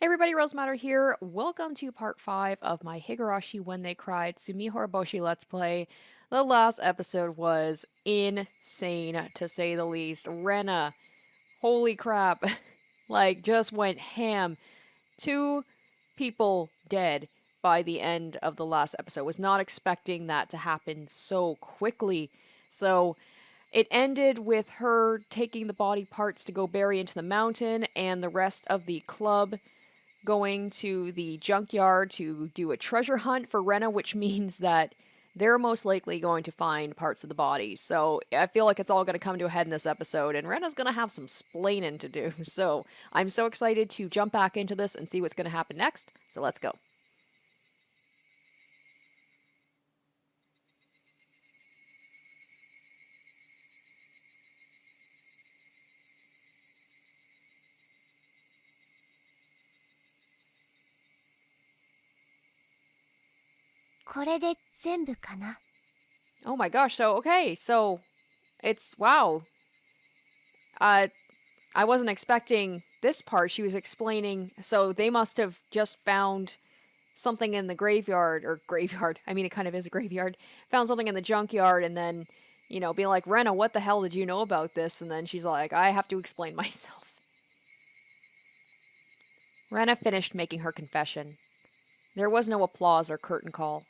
Hey everybody, Rose Matter here. Welcome to part 5 of my Higurashi When They Cried Tsumihoroboshi Let's Play. The last episode was insane, to say the least. Rena, holy crap, like, just went ham. 2 people dead by the end of the last episode. Was not expecting that to happen so quickly. So, it ended with her taking the body parts to go bury into the mountain, and the rest of the club going to the junkyard to do a treasure hunt for Rena, which means that they're most likely going to find parts of the body. So I feel like it's all going to come to a head in this episode, and Rena's going to have some splaining to do. So I'm so excited to jump back into this and see what's going to happen next. So let's go. Oh my gosh, so okay, so it's wow. I wasn't expecting this part. She was explaining, so they must have just found something in the graveyard, or graveyard, I mean, it kind of is a graveyard, found something in the junkyard, and then, being like, Rena, what the hell did you know about this? And then she's like, I have to explain myself. Rena finished making her confession. There was no applause or curtain call.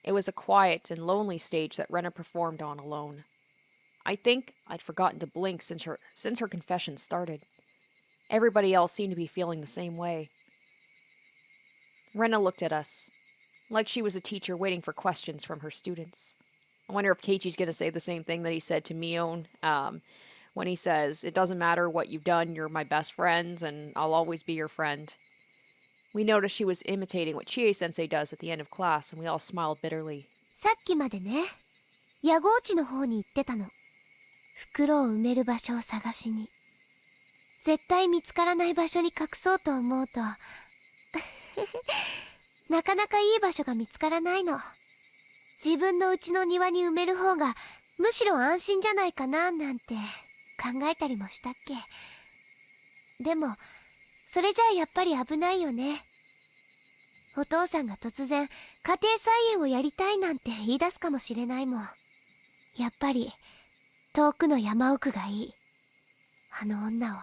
It was a quiet and lonely stage that Rena performed on alone. I think I'd forgotten to blink since her confession started. Everybody else seemed to be feeling the same way. Rena looked at us, like she was a teacher waiting for questions from her students. I wonder if Keiichi's going to say the same thing that he said to Mion, when he says, it doesn't matter what you've done, you're my best friends, and I'll always be your friend. We noticed she was imitating what Chie-sensei does at the end of class, and we all smiled bitterly. さっきまでね、野号地の方に行ってたの。袋を埋める場所を探しに。絶対見つからない場所に隠そうと思うと、なかなかいい場所が見つからないの。自分の家の庭に埋める方がむしろ安心じゃないかななんて考えたりもしたっけ。でもそれじゃあやっぱり危ないよね。お父さんが突然家庭菜園をやりたいなんて言い出すかもしれないもん。やっぱり遠くの山奥がいい。あの女を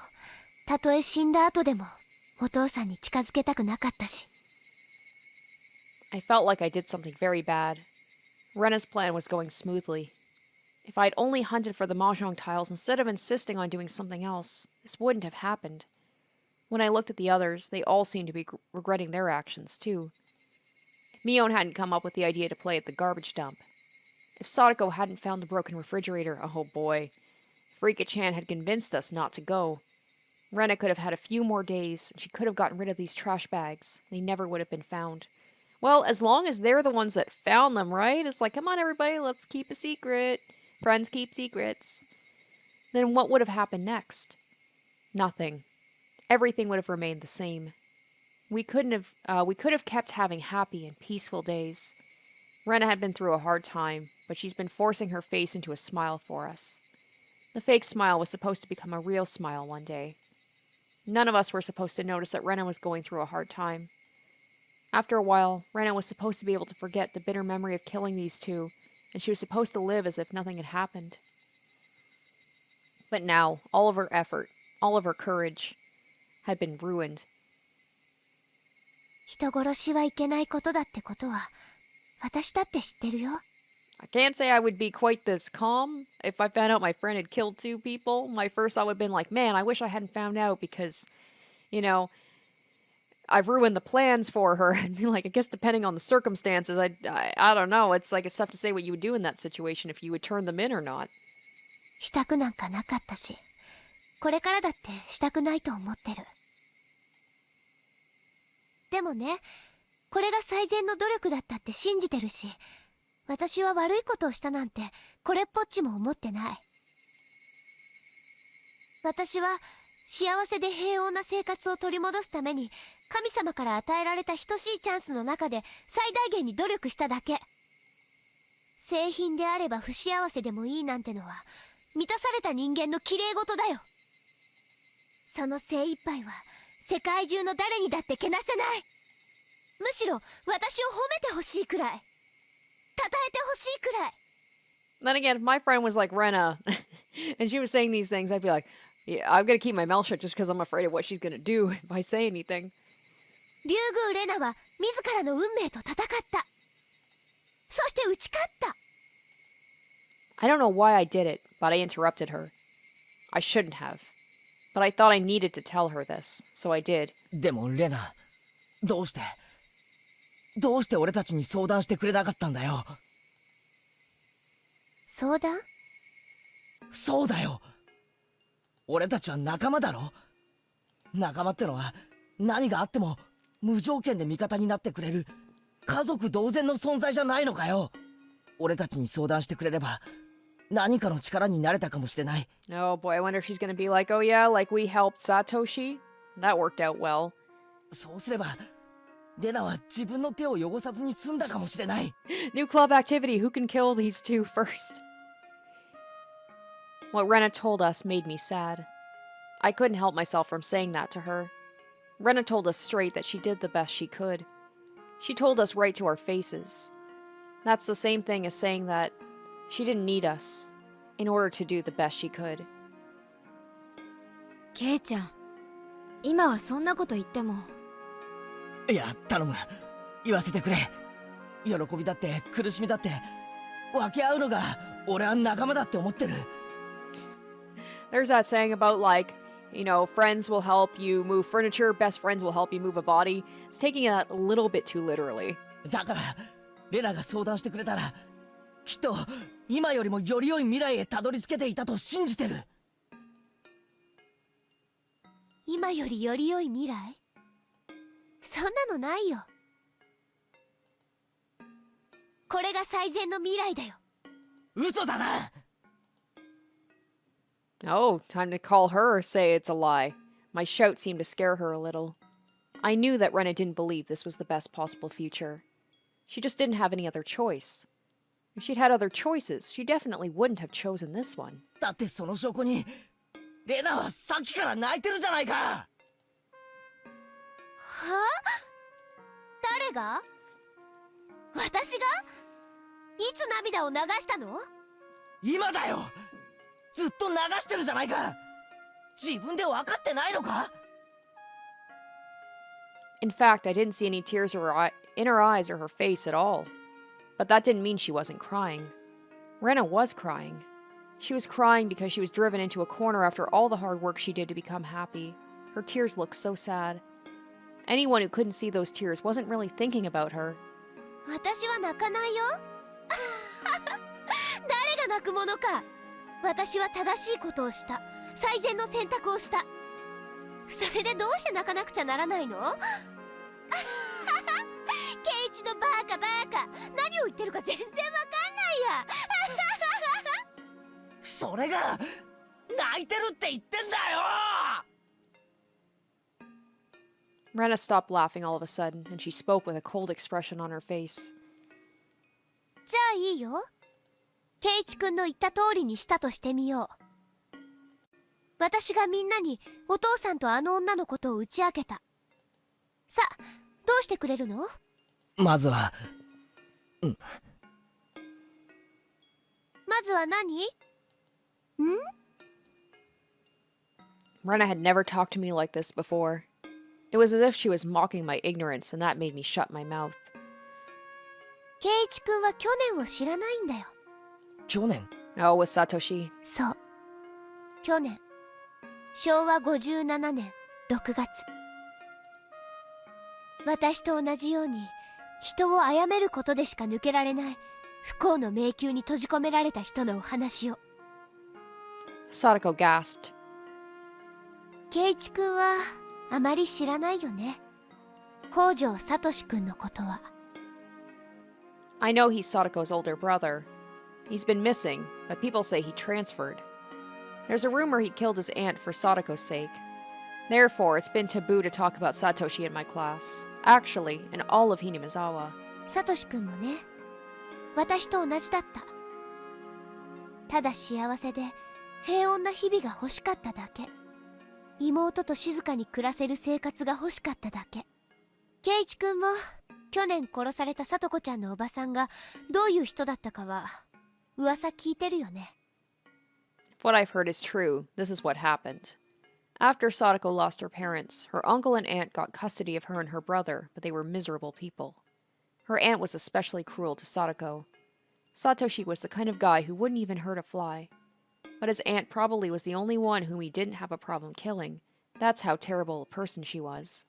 たとえ死んだ後でもお父さんに近づけたくなかったし。I felt like I did something very bad. Rena's plan was going smoothly. If I'd only hunted for the mahjong tiles instead of insisting on doing something else, this wouldn't have happened. When I looked at the others, they all seemed to be regretting their actions, too. If Mion hadn't come up with the idea to play at the garbage dump. If Sadako hadn't found the broken refrigerator, oh boy. If Rika-chan had convinced us not to go. Rena could have had a few more days, and she could have gotten rid of these trash bags. They never would have been found. Well, as long as they're the ones that found them, right? It's like, come on everybody, let's keep a secret. Friends keep secrets. Then what would have happened next? Nothing. Everything would have remained the same. We could have kept having happy and peaceful days. Rena had been through a hard time, but she's been forcing her face into a smile for us. The fake smile was supposed to become a real smile one day. None of us were supposed to notice that Rena was going through a hard time. After a while, Rena was supposed to be able to forget the bitter memory of killing these two, and she was supposed to live as if nothing had happened. But now, all of her effort, all of her courage, had been ruined. 人殺しはいけないことだってことは私だって知ってるよ。I can't say I would be quite this calm if I found out my friend had killed 2 people. My first thought would have been like, man, I wish I hadn't found out because, I've ruined the plans for her. And be like, I guess depending on the circumstances, I don't know. It's like it's tough to say what you would do in that situation, if you would turn them in or not. したくなんかなかったし、これからだってしたくないと思ってる。でもね、これが最善の努力だったって信じてるし、私は悪いことをしたなんてこれっぽっちも思ってない。私は幸せで平穏な生活を取り戻すために神様から与えられた等しいチャンスの中で最大限に努力しただけ。製品であれば不幸せでもいいなんてのは満たされた人間の綺麗事だよ。その精一杯は世界中の誰にだってけなせない。むしろ私を褒めてほしいくらい、称えてほしいくらい。 Then again, if my friend was like Rena and she was saying these things, I'd be like, yeah, I'm gonna keep my mouth shut just because I'm afraid of what she's gonna do if I say anything. 竜宮レナは自らの運命と戦った。そして打ち勝った。 I don't know why I did it, but I interrupted her. I shouldn't have. But I thought I needed to tell her this, so I did. でもレナ、どうして俺たちに相談してくれなかったんだよ。相談？そうだよ。俺たちは仲間だろ。仲間ってのは何があっても無条件で味方になってくれる家族同然の存在じゃないのかよ。俺たちに相談してくれれば何かの力になれたかもしれない。Oh boy, I wonder if she's gonna be like, oh yeah, like we helped Satoshi? That worked out well. そうすればレナは自分の手を汚さずに済んだかもしれない。New club activity, who can kill these two first? What Rena told us made me sad. I couldn't help myself from saying that to her. Rena told us straight that she did the best she could. She told us right to our faces. That's the same thing as saying that she didn't need us in order to do the best she could. ケイちゃん、今はそんなこと言っても。いや頼む、言わせてくれ。喜びだって苦しみだって分け合うのが俺は仲間だって思ってる。There's that saying about like, you know, friends will help you move furniture, best friends will help you move a body. It's taking it a little bit too literally. だからレナが相談してくれたらきっと今よりもより良い未来へたどり着けていたと信じてる。今よりより良い未来？そんなのないよ。これが最善の未来だよ。嘘だな。Oh, time to call her or say it's a lie. My shout seemed to scare her a little. I knew that Rena didn't believe this was the best possible future. She just didn't have any other choice. If she'd had other choices, she definitely wouldn't have chosen this one. だってその証拠にレナはさっきから泣いてるじゃないか。はあ？誰が？私が？いつ涙を流したの？今だよ。ずっと流してるじゃないか。自分で分かってないのか？ In fact, I didn't see any tears in her eyes or her face at all. But that didn't mean she wasn't crying. Rena was crying. She was crying because she was driven into a corner after all the hard work she did to become happy. Her tears looked so sad. Anyone who couldn't see those tears wasn't really thinking about her. 私は泣かないよ。誰が泣くものか。私は正しいことをした。最善の選択をした。それでどうして泣かなくちゃならないの？ケイイチのバカバカ、何を言ってるか全然わかんないや。それが泣いてるって言ってんだよ。 Rena stopped laughing all of a sudden, and she spoke with a cold expression on her face. じゃあいいよ。ケイイチくんの言った通りにしたとしてみよう。私がみんなにお父さんとあの女のことを打ち明けた。さあ、どうしてくれるの？まずは、まずは何？ん？ Rena had never talked to me like this before. It was as if she was mocking my ignorance, and that made me shut my mouth. ケイイチくんは去年を知らないんだよ。去年？ Oh, with Satoshi. そう。去年。昭和57年6月。私と同じように人を殺めることでしか抜けられない不幸の迷宮に閉じ込められた人のお話を。Sadako gasped. ケイイチくんはあまり知らないよね。北条聡くんのことは。I know he's Sadako's older brother. He's been missing, but people say he transferred. There's a rumor he killed his aunt for Sadako's sake. Therefore, it's been taboo to talk about Satoshi in my class. Actually, in all of Hinamizawa. 聡くんもね、私と同じだった。ただ幸せで平穏な日々が欲しかっただけ。妹と静かに暮らせる生活が欲しかっただけ。圭一くんも去年殺されたさとこちゃんのおばさんがどういう人だったかは噂聞いてるよね。 If what I've heard is true, this is what happened. After Sadako lost her parents, her uncle and aunt got custody of her and her brother, but they were miserable people. Her aunt was especially cruel to Sadako. Satoshi was the kind of guy who wouldn't even hurt a fly. But his aunt probably was the only one whom he didn't have a problem killing. That's how terrible a person she was.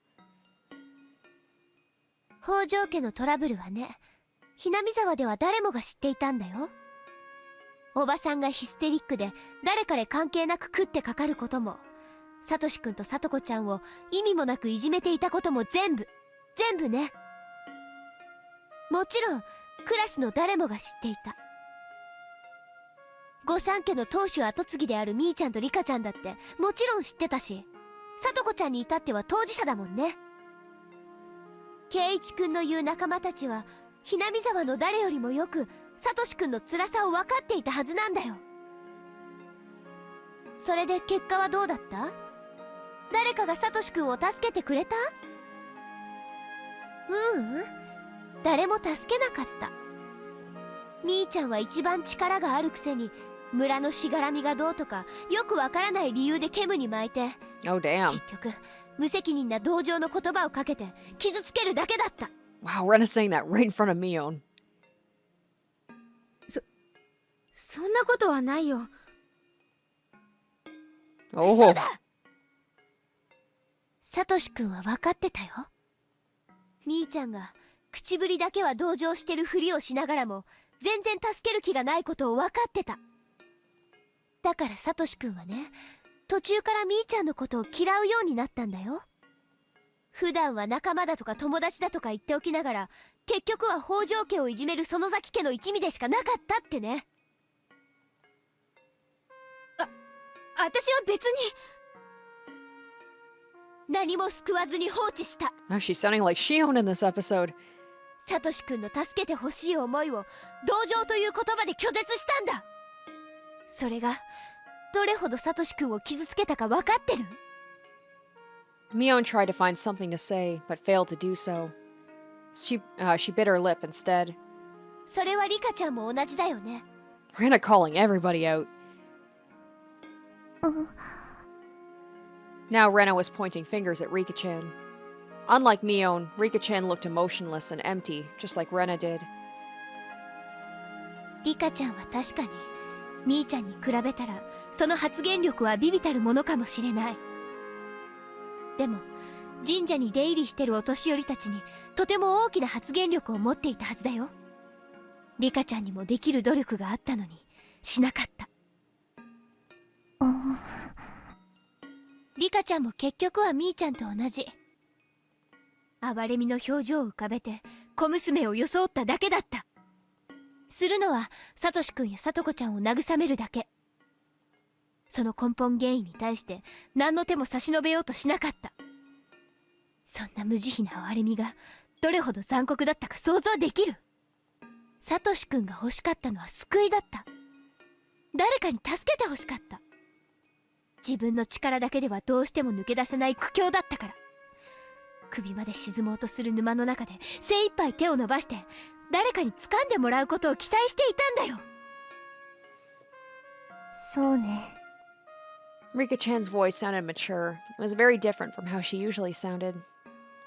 北条家のトラブルはね、ひなみ沢では誰もが知っていたんだよ。おばさんがヒステリックで誰彼関係なく食ってかかることも、サトシくんとさとこちゃんを意味もなくいじめていたことも全部ね。もちろんクラスの誰もが知っていた。御三家の当主跡継ぎであるみーちゃんとリカちゃんだってもちろん知ってたし、さとこちゃんに至っては当事者だもんね。圭一くんの言う仲間たちはひなみ沢の誰よりもよくサトシくんの辛さを分かっていたはずなんだよ。それで結果はどうだった？誰かがサトシくんを助けてくれた？誰も助けなかった。みーちゃんは一番力があるくせに村のしがらみがどうとかよくわからない理由で煙に巻いて、 Oh, damn. 結局無責任な同情の言葉をかけて傷つけるだけだった。 Wow, Rena's saying that right in front of Mion. そんなことはないよ。 Oh. サトシくんは分かってたよ。みーちゃんが口ぶりだけは同情してるふりをしながらも全然助ける気がないことを分かってた。だからサトシくんはね、途中からみーちゃんのことを嫌うようになったんだよ。普段は仲間だとか友達だとか言っておきながら、結局は北条家をいじめる園崎家の一味でしかなかったってね。私は別に。何も救わずに放置した。 Oh, she's sounding like Shion in this episode. サトシくんの助けてほしい思いを同情という言葉で拒絶したんだ。それがどれほどサトシくんを傷つけたか分かってる？ Mion tried to find something to say, but failed to do so. She bit her lip instead. それはリカちゃんも同じだよね。 Rena calling everybody out. Now Rena was pointing fingers at Rika-chan. Unlike Mion, Rika-chan looked emotionless and empty, just like Rena did. リカちゃんは確かにみーちゃんに比べたらその発言力は微々たるものかもしれない。でも神社に出入りしてるお年寄りたちにとても大きな発言力を持っていたはずだよ。リカちゃんにもできる努力があったのにしなかった。リカちゃんも結局はみーちゃんと同じ哀れみの表情を浮かべて小娘を装っただけだった。するのはサトシくんやサトコちゃんを慰めるだけ。その根本原因に対して何の手も差し伸べようとしなかった。そんな無慈悲な哀れみがどれほど残酷だったか想像できる？サトシくんが欲しかったのは救いだった。誰かに助けて欲しかった。自分の力だけではどうしても抜け出せない苦境だったから。首まで沈もうとする沼の中で精一杯手を伸ばして誰かに掴んでもらうことを期待していたんだよ。そうね。 Rika-chan's voice sounded mature. It was very different from how she usually sounded.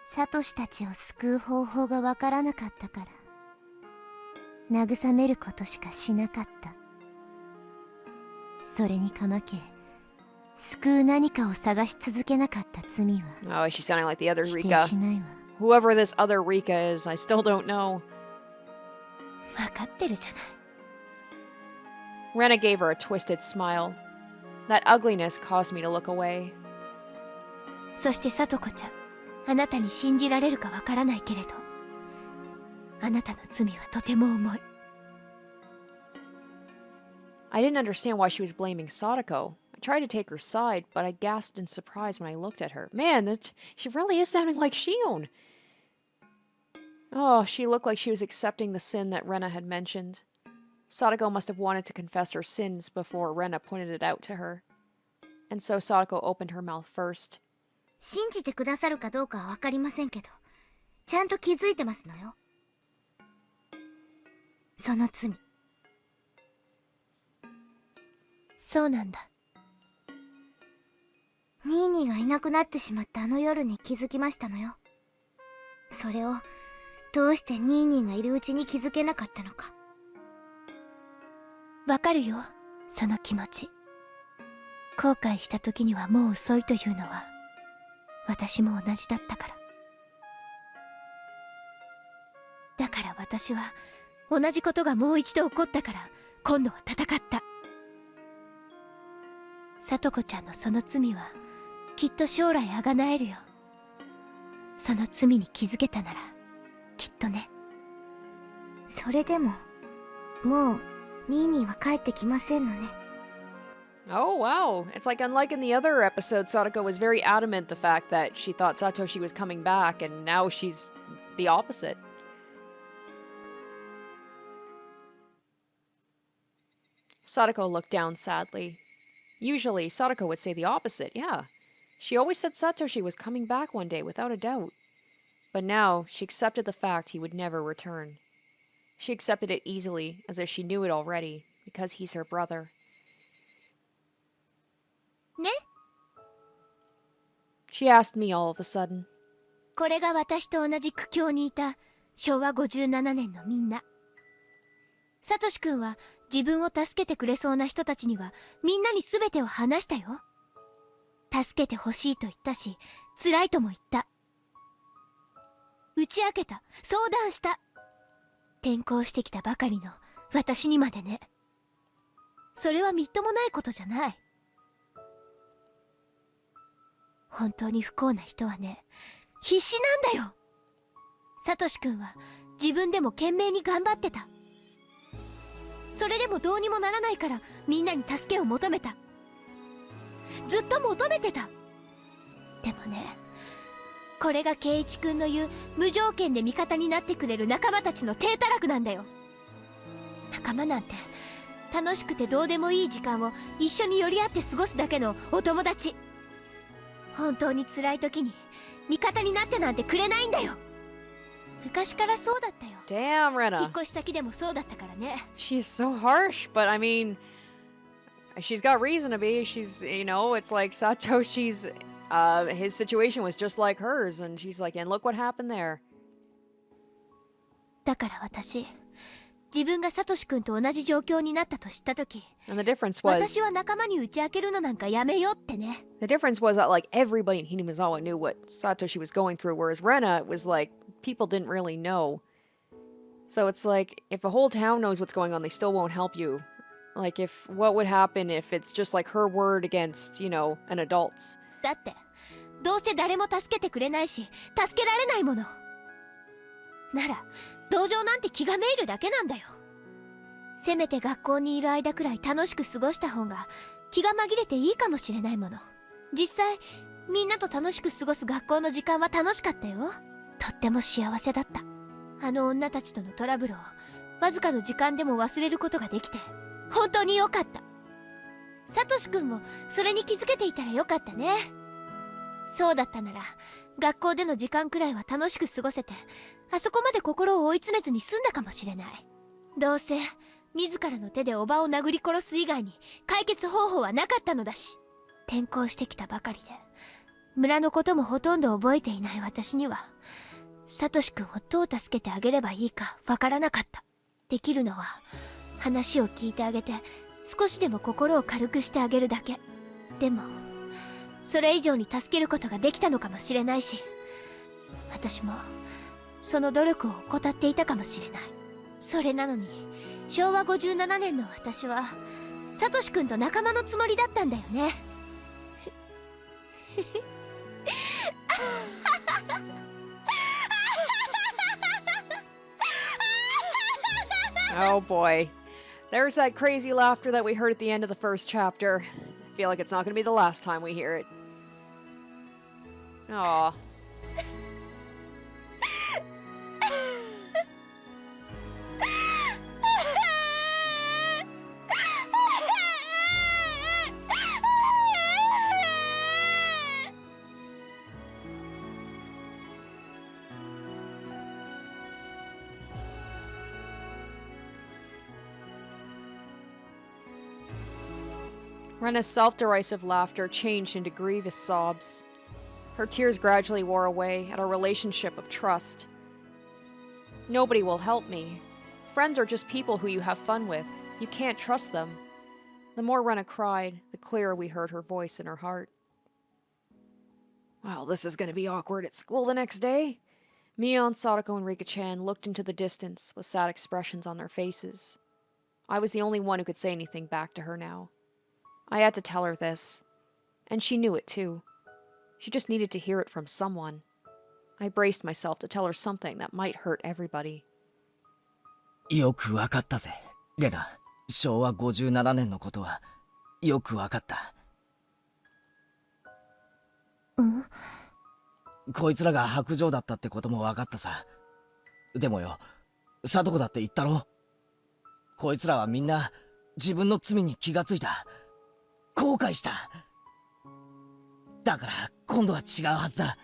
サトシたちを救う方法がわからなかったから慰めることしかしなかった。それにかまけ救う何かを探し続けなかった罪は Oh, she's sounding like the other 否定 Rika. しないわ。 Whoever this other Rika is, I still don't know. 分かってるじゃない。 Rena gave her a twisted smile. That ugliness caused me to look away. そしてサトコちゃん、あなたに信じられるかわからないけれどあなたの罪はとても重い。 I didn't understand why she was blaming Sadako. I tried to take her side, but I gasped in surprise when I looked at her. Man, she really is sounding like Shion. Oh, she looked like she was accepting the sin that Rena had mentioned. Sadako must have wanted to confess her sins before Rena pointed it out to her. And so Sadako opened her mouth first. 信じてくださるかどうかはわかりませんけど、ちゃんと気づいてますのよ。その罪。そうなんだ。ニーニーがいなくなってしまったあの夜に気づきましたのよ。それをどうしてニーニーがいるうちに気づけなかったのか。わかるよ、その気持ち。後悔した時にはもう遅いというのは私も同じだったから。だから私は同じことがもう一度起こったから今度は戦った。さとこちゃんのその罪はきっと将来あがなえるよ。その罪に気づけたならきっとね。それでももうニーニーは帰ってきませんのね。Oh, wow. It's like unlike in the other episode, Sadako was very adamant the fact that she thought Satoshi was coming back, and now she's the opposite. Sadako looked down sadly. Usually, Sadako would say the opposite, yeah. She always said Satoshi was coming back one day without a doubt. But now, she accepted the fact he would never return. She accepted it easily, as if she knew it already, because he's her brother. ね、 She asked me all of a sudden. これが私と同じ苦境にいた昭和57年のみんな。サトシ君は自分を助けてくれそうな人たちにはみんなに全てを話したよ。助けてほしいと言ったし、辛いとも言った。打ち明けた、相談した。転校してきたばかりの私にまでね。それはみっともないことじゃない。本当に不幸な人はね、必死なんだよ。サトシ君は自分でも懸命に頑張ってた。それでもどうにもならないからみんなに助けを求めた。ずっと求めてた。でもね、これが圭一君の言う無条件で味方になってくれる仲間たちの体たらくなんだよ。仲間なんて楽しくてどうでもいい時間を一緒に寄り合って過ごすだけのお友達。本当に辛い時に味方になってなんてくれないんだよ。昔からそうだったよ。 Damn, 引っ Rena. 越し先でもそうだったからね。 She's so harsh, but I mean, she's got reason to be. She's, you know, it's like Satoshi's, his situation was just like hers, and she's like, and look what happened there. だから私、自分がサトシ君と同じ状況になったと知った時、 And the difference was, 私は仲間に打ち明けるのなんかやめようってね。 the difference was that like everybody in Hinamizawa knew what Satoshi was going through, whereas Rena was like, people didn't really know. So it's like, if a whole town knows what's going on, they still won't help you. Like, if, what would happen if it's just like her word against, you know, an adult's? だってどうせ誰も助けてくれないし助けられないものなら、同情なんて気がめいるだけなんだよ。せめて学校にいる間くらい楽しく過ごした方が気が紛れていいかもしれないもの。実際みんなと楽しく過ごす学校の時間は楽しかったよ。とっても幸せだった。あの女たちとのトラブルをわずかの時間でも忘れることができて本当に良かった。サトシ君もそれに気づけていたらよかったね。そうだったなら学校での時間くらいは楽しく過ごせて、あそこまで心を追い詰めずに済んだかもしれない。どうせ自らの手で叔母を殴り殺す以外に解決方法はなかったのだし。転校してきたばかりで村のこともほとんど覚えていない私には、サトシ君をどう助けてあげればいいかわからなかった。できるのは話を聞いてあげて少しでも心を軽くしてあげるだけ。でもそれ以上に助けることができたのかもしれないし、私もその努力を怠っていたかもしれない。それなのに昭和57年の私はサトシ君と仲間のつもりだったんだよね。Oh boy. There's that crazy laughter that we heard at the end of the first chapter. I feel like it's not going to be the last time we hear it. Aw. Rena's self-derisive laughter changed into grievous sobs. Her tears gradually wore away at our relationship of trust. Nobody will help me. Friends are just people who you have fun with. You can't trust them. The more Rena cried, the clearer we heard her voice in her heart. Well, this is going to be awkward at school the next day. Mion, Sadako, and Rika-chan looked into the distance with sad expressions on their faces. I was the only one who could say anything back to her now. I had to tell her this. And she knew it too. She just needed to hear it from someone. I braced myself to tell her something that might hurt everybody. よくわかったぜ、レナ。昭和57年のことはよくわかった。こいつらが白状だったってこともわかったさ。でもよ、サトコだって言ったろ。こいつらはみんな自分の罪に気がついた。後悔した。だから今度は違うはずだ。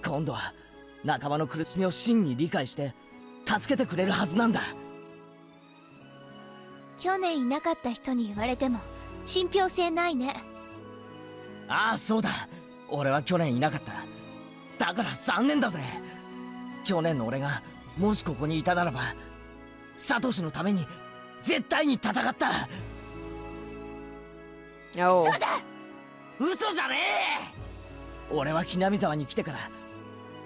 今度は仲間の苦しみを真に理解して助けてくれるはずなんだ。去年いなかった人に言われても信憑性ないね。ああ、そうだ。俺は去年いなかった。だから残念だぜ。去年の俺がもしここにいたならば、サトシのために絶対に戦った。Oh. そうだ。嘘じゃねえ。俺はひなみ沢に来てから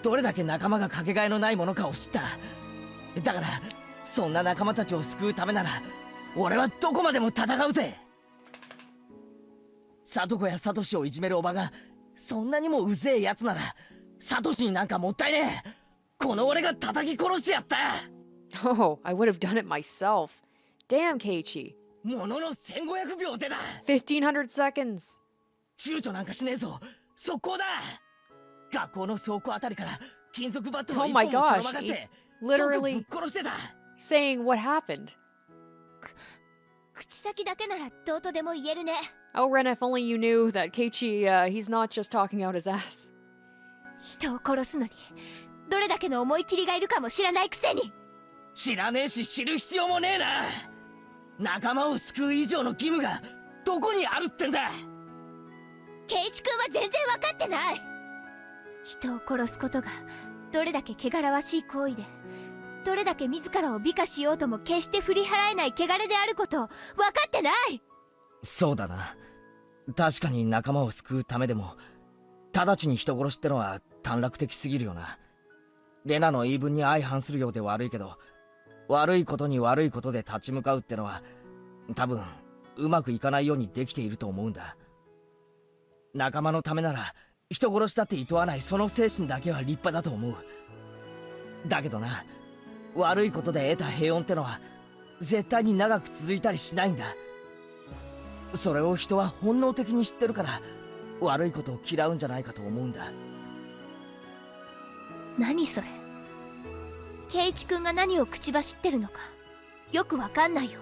どれだけ仲間がかけがえのないものかを知った。だからそんな仲間たちを救うためなら俺はどこまでも戦うぜ。サトコやサトシをいじめるおばがそんなにもうぜえやつなら、サトシになんかもったいねえ。この俺が叩き殺してやった。Oh, I would have done it myself. Damn, Keiichi. ものの1500秒でだ。1500 seconds. 躊躇なんかしねえぞ。速攻だ。学校の倉庫あたりから金属バットの Oh 一 my 本をちょ gosh, ろまかして he's 即ぶっ literally 殺してた。 saying what happened. 口先だけならどうとでも言えるね。Oh, Rena, if only you knew that Keiichi, he's not just talking out his ass. 人を殺すのにどれだけの思い切りがいるかも知らないくせに。知らねえし知る必要もねえな。仲間を救う以上の義務がどこにあるってんだ。ケイチ君は全然分かってない。人を殺すことがどれだけ汚らわしい行為で、どれだけ自らを美化しようとも決して振り払えない汚れであることを分かってない。そうだな。確かに仲間を救うためでも直ちに人殺しってのは短絡的すぎるよな。レナの言い分に相反するようで悪いけど、悪いことに悪いことで立ち向かうってのは多分うまくいかないようにできていると思うんだ。仲間のためなら人殺しだって厭わないその精神だけは立派だと思う。だけどな、悪いことで得た平穏ってのは絶対に長く続いたりしないんだ。それを人は本能的に知ってるから悪いことを嫌うんじゃないかと思うんだ。何それ。ケイチ君が何を口走ってるのかよくわかんないよ。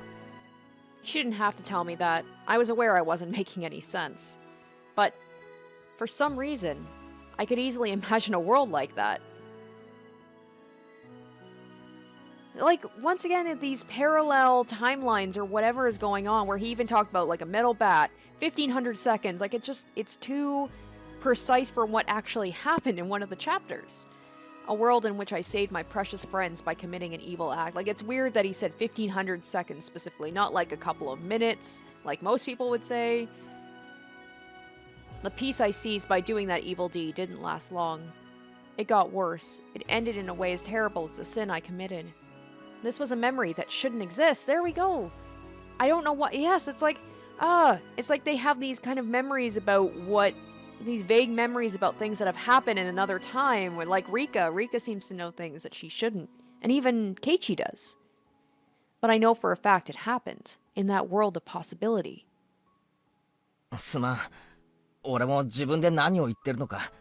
She didn't have to tell me that. I was aware I wasn't making any sense. But for some reason, I could easily imagine a world like that. Like, once again, these parallel timelines or whatever is going on, where he even talked about, like, a metal bat, 1500 seconds. Like, it's too precise for what actually happened in one of the chapters. A world in which I saved my precious friends by committing an evil act. Like, it's weird that he said 1500 seconds specifically, not like a couple of minutes, like most people would say. The peace I seized by doing that evil deed didn't last long. It got worse. It ended in a way as terrible as the sin I committed. This was a memory that shouldn't exist. There we go. I don't know what. Yes, it's like they have these kind of memories about these vague memories about things that have happened in another time. Where, like Rika seems to know things that she shouldn't, and even Keiichi does. But I know for a fact it happened in that world of possibility. すまん。俺も自分で何を言ってるのか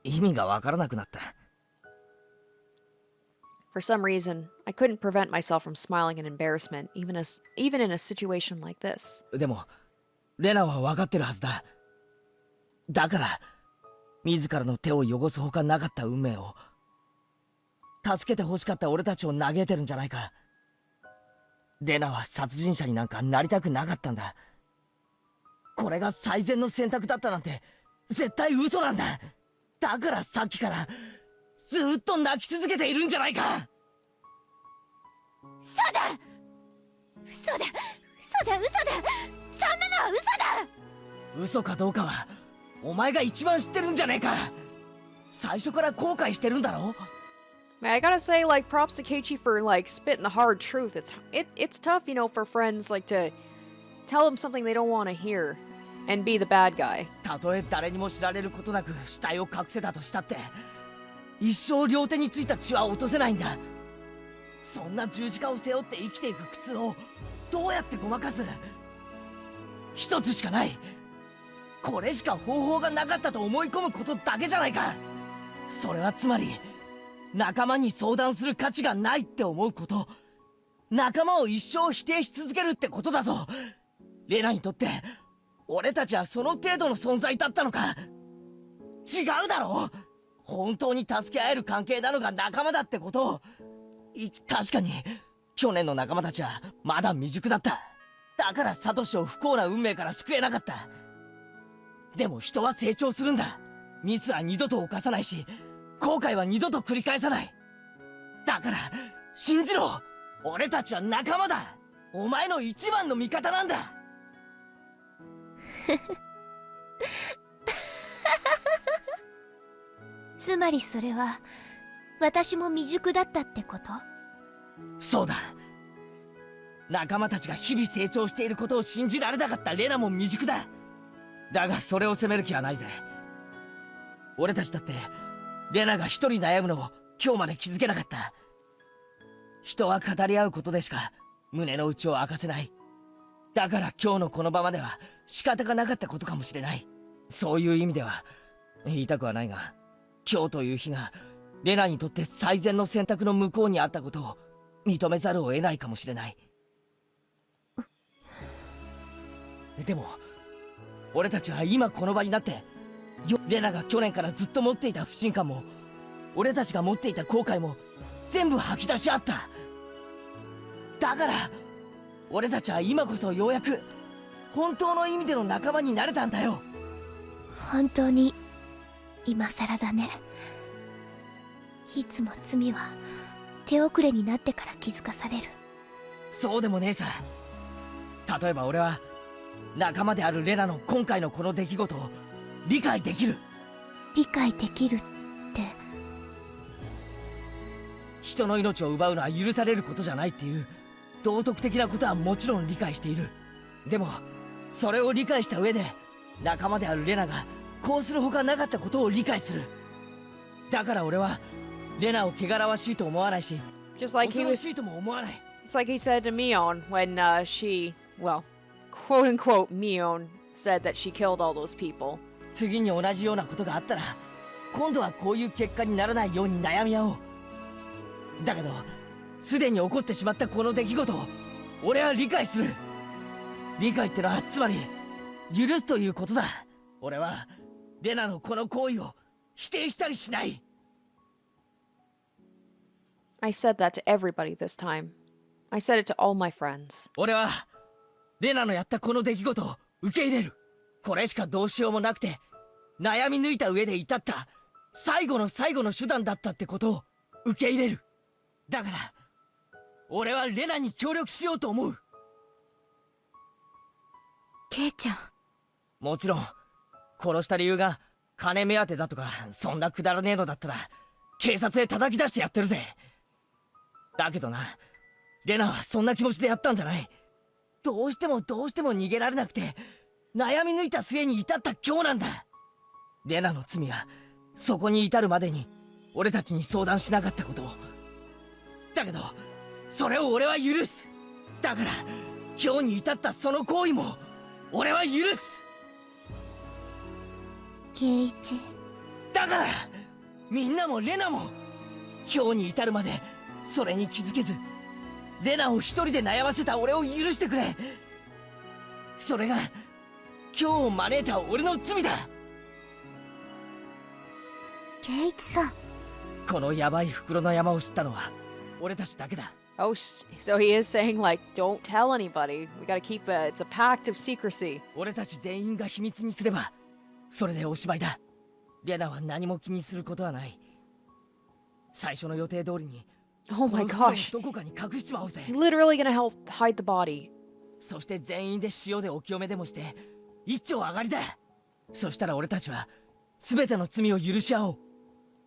意味がわからなくなった。For some reason, I couldn't prevent myself from smiling in embarrassment, even in a situation like this. でも、レナは分かってるはずだ。だから、自らの手を汚すほかなかった運命を、助けて欲しかった俺たちを嘆いてるんじゃないか。レナは殺人者になんかなりたくなかったんだ。これが最善の選択だったなんて絶対嘘なんだ。だからさっきからずっと泣き続けているんじゃないか。嘘だ嘘だ嘘だ嘘だ、そんなのは嘘だ。嘘かどうかはお前が一番知ってるんじゃねえか。最初から後悔してるんだろ。 Man, I gotta say, like, props to Keiichi for like spitting the hard truth. It's tough, you know, for friends like to tell them something they don't want to hear and be the bad guy. たとえ誰にも知られることなく死体を隠せたとしたって一生両手についた血は落とせないんだ。そんな十字架を背負って生きていく苦痛をどうやってごまかす。一つしかない。これしか方法がなかったと思い込むことだけじゃないか。それはつまり仲間に相談する価値がないって思うこと、仲間を一生否定し続けるってことだぞ。レナにとって俺たちはその程度の存在だったのか。違うだろ。本当に助け合える関係なのが仲間だってことを。確かに去年の仲間たちはまだ未熟だった。だからサトシを不幸な運命から救えなかった。でも人は成長するんだ。ミスは二度と犯さないし、後悔は二度と繰り返さない。だから信じろ。俺たちは仲間だ。お前の一番の味方なんだ。つまりそれは私も未熟だったってこと？そうだ。仲間たちが日々成長していることを信じられなかったレナも未熟だ。だがそれを責める気はないぜ。俺たちだってレナが一人悩むのを今日まで気づけなかった。人は語り合うことでしか胸の内を明かせない。だから今日のこの場までは仕方がなかったことかもしれない。そういう意味では言いたくはないが、今日という日がレナにとって最善の選択の向こうにあったことを認めざるを得ないかもしれない。でも俺たちは今この場になってレナが去年からずっと持っていた不信感も俺たちが持っていた後悔も全部吐き出し合った。だから俺たちは今こそようやく本当の意味での仲間になれたんだよ。本当に今更だね。いつも罪は手遅れになってから気づかされる。そうでもねえさ。例えば俺は仲間であるレナの今回のこの出来事を理解できる。理解できるって？人の命を奪うのは許されることじゃないっていう道徳的なことはもちろん理解している。でもそれを理解した上で仲間であるレナがこうするほかなかったことを理解する。だから俺はレナを汚らわしいと思わないし、 Just like 恐 he ろ was, しいとも思わない。 it's like he said to Mion when she, well, quote unquote, Mion said that she killed all those people. 次に同じようなことがあったら今度はこういう結果にならないように悩み合おう。だけどすでに起こってしまったこの出来事を俺は理解する。理解ってのはつまり許すということだ。俺はレナのこの行為を否定したりしない。 I said that to everybody this time. I said it to all my friends. 俺はレナのやったこの出来事を受け入れる。これしかどうしようもなくて悩み抜いた上で至った最後の最後の手段だったってことを受け入れる。だから俺はレナに協力しようと思う。ケイちゃん、もちろん殺した理由が金目当てだとかそんなくだらねえのだったら警察へ叩き出してやってるぜ。だけどな、レナはそんな気持ちでやったんじゃない。どうしても逃げられなくて悩み抜いた末に至った今日なんだ。レナの罪はそこに至るまでに俺たちに相談しなかったことを。だけどそれを俺は許す。だから今日に至ったその行為も俺は許す。圭一。だからみんなもレナも今日に至るまでそれに気づけずレナを一人で悩ませた俺を許してくれ。それが今日を招いた俺の罪だ。圭一さん。このヤバい袋の山を知ったのは俺たちだけだ。Oh, so he is saying, like, don't tell anybody. We gotta keep it's a pact of secrecy. 俺たち全員が秘密にすればそれでおしまいだ。レナは何も気にすることはない。最初の予定通りに Oh my この袋の gosh. どこかに隠しちまおうぜ。 Literally gonna help hide the body. そして全員で塩でお清めでもして一丁上がりだ。そしたら俺たちは全ての罪を許し合おう。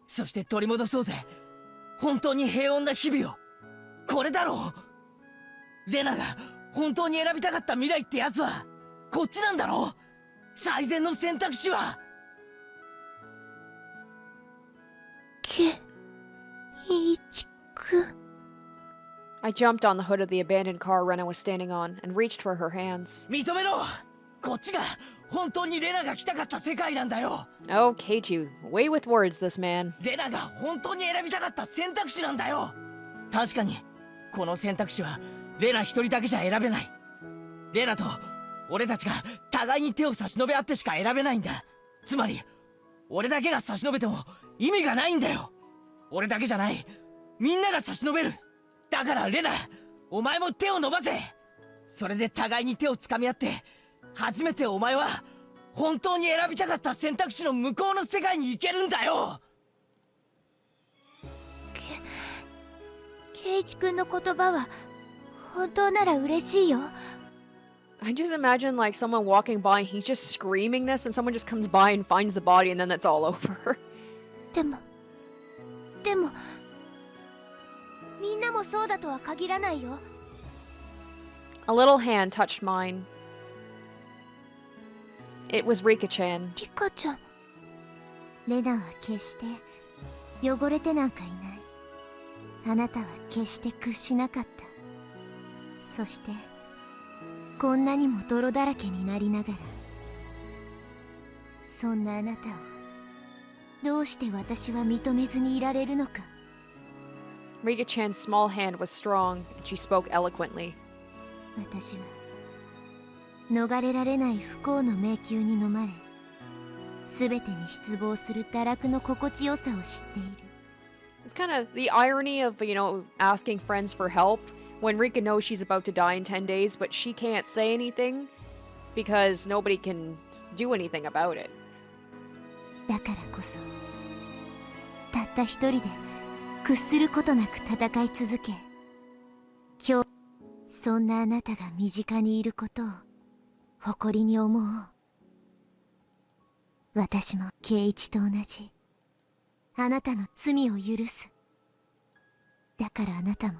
そして取り戻そうぜ、本当に平穏な日々を。これだろう。レナが本当に選びたかった未来ってやつはこっちなんだろう。最善の選択肢は。圭一くん。I jumped on the hood of the abandoned car Rena was standing on and reached for her hands. 認めろ。こっちが本当にレナが来たかった世界なんだよ。 Oh, Keiju, way with words, this man. レナが本当に選びたかった選択肢なんだよ。確かにこの選択肢はレナ一人だけじゃ選べない。レナと俺たちが互いに手を差し伸べ合ってしか選べないんだ。つまり俺だけが差し伸べても意味がないんだよ。俺だけじゃない、みんなが差し伸べる。だからレナ、お前も手を伸ばせ。それで互いに手をつかみ合って初めてお前は本当に選びたかった選択肢の向こうの世界に行けるんだよ。圭一くんの言葉は本当なら嬉しいよ。 I just imagine like someone walking by and he's just screaming this and someone just comes by and finds the body and then that's all over. でもみんなもそうだとは限らないよ。 A little hand touched mine. It was Rika-chan. リカちゃん。レナは決して汚れてなんかいない。あなたは決して屈しなかった。そしてこんなにも泥だらけになりながら、そんなあなたをどうして私は認めずにいられるのか。 Rika-chan's small hand was strong and she spoke eloquently. 私は逃れられない不幸の迷宮に飲まれ、全てに失望する堕落の心地よさを知っている。 It's kind of the irony of, asking friends for help when Rika knows she's about to die in 10 days, but she can't say anything because nobody can do anything about it. だからこそたった一人で屈することなく戦い続け、今日そんなあなたが身近にいることを誇りに思おう。私も圭一と同じあなたの罪を許す。だからあなたも。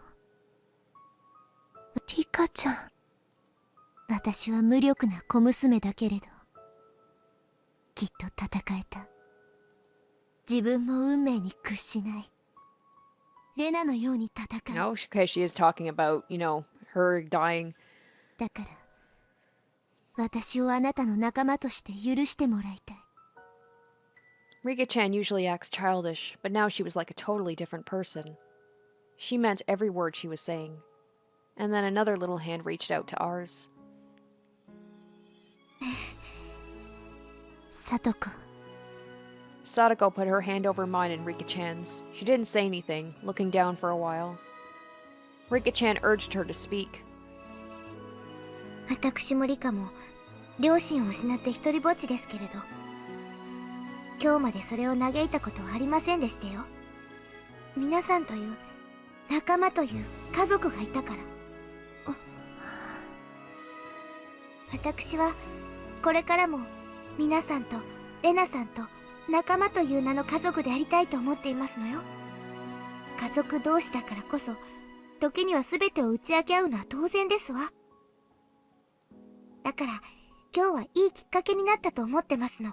リカちゃん。私は無力な小娘だけれどきっと戦えた。自分も運命に屈しないレナのように戦う。 No, because she is talking about, her dying. だから私をあなたの仲間として許してもらいたい。 Rika-chan usually acts childish, but now she was like a totally different person. She meant every word she was saying. And then another little hand reached out to ours. サトコ。 Sadako put her hand over mine and Rika-chan's. She didn't say anything, looking down for a while. Rika-chan urged her to speak. 私もリカも両親を失って一人ぼっちですけれど、今日までそれを嘆いたことはありませんでしたよ。皆さんという仲間という家族がいたから。私はこれからも皆さんとレナさんと仲間という名の家族でありたいと思っていますのよ。家族同士だからこそ時には全てを打ち明け合うのは当然ですわ。だから今日はいいきっかけになったと思ってますの。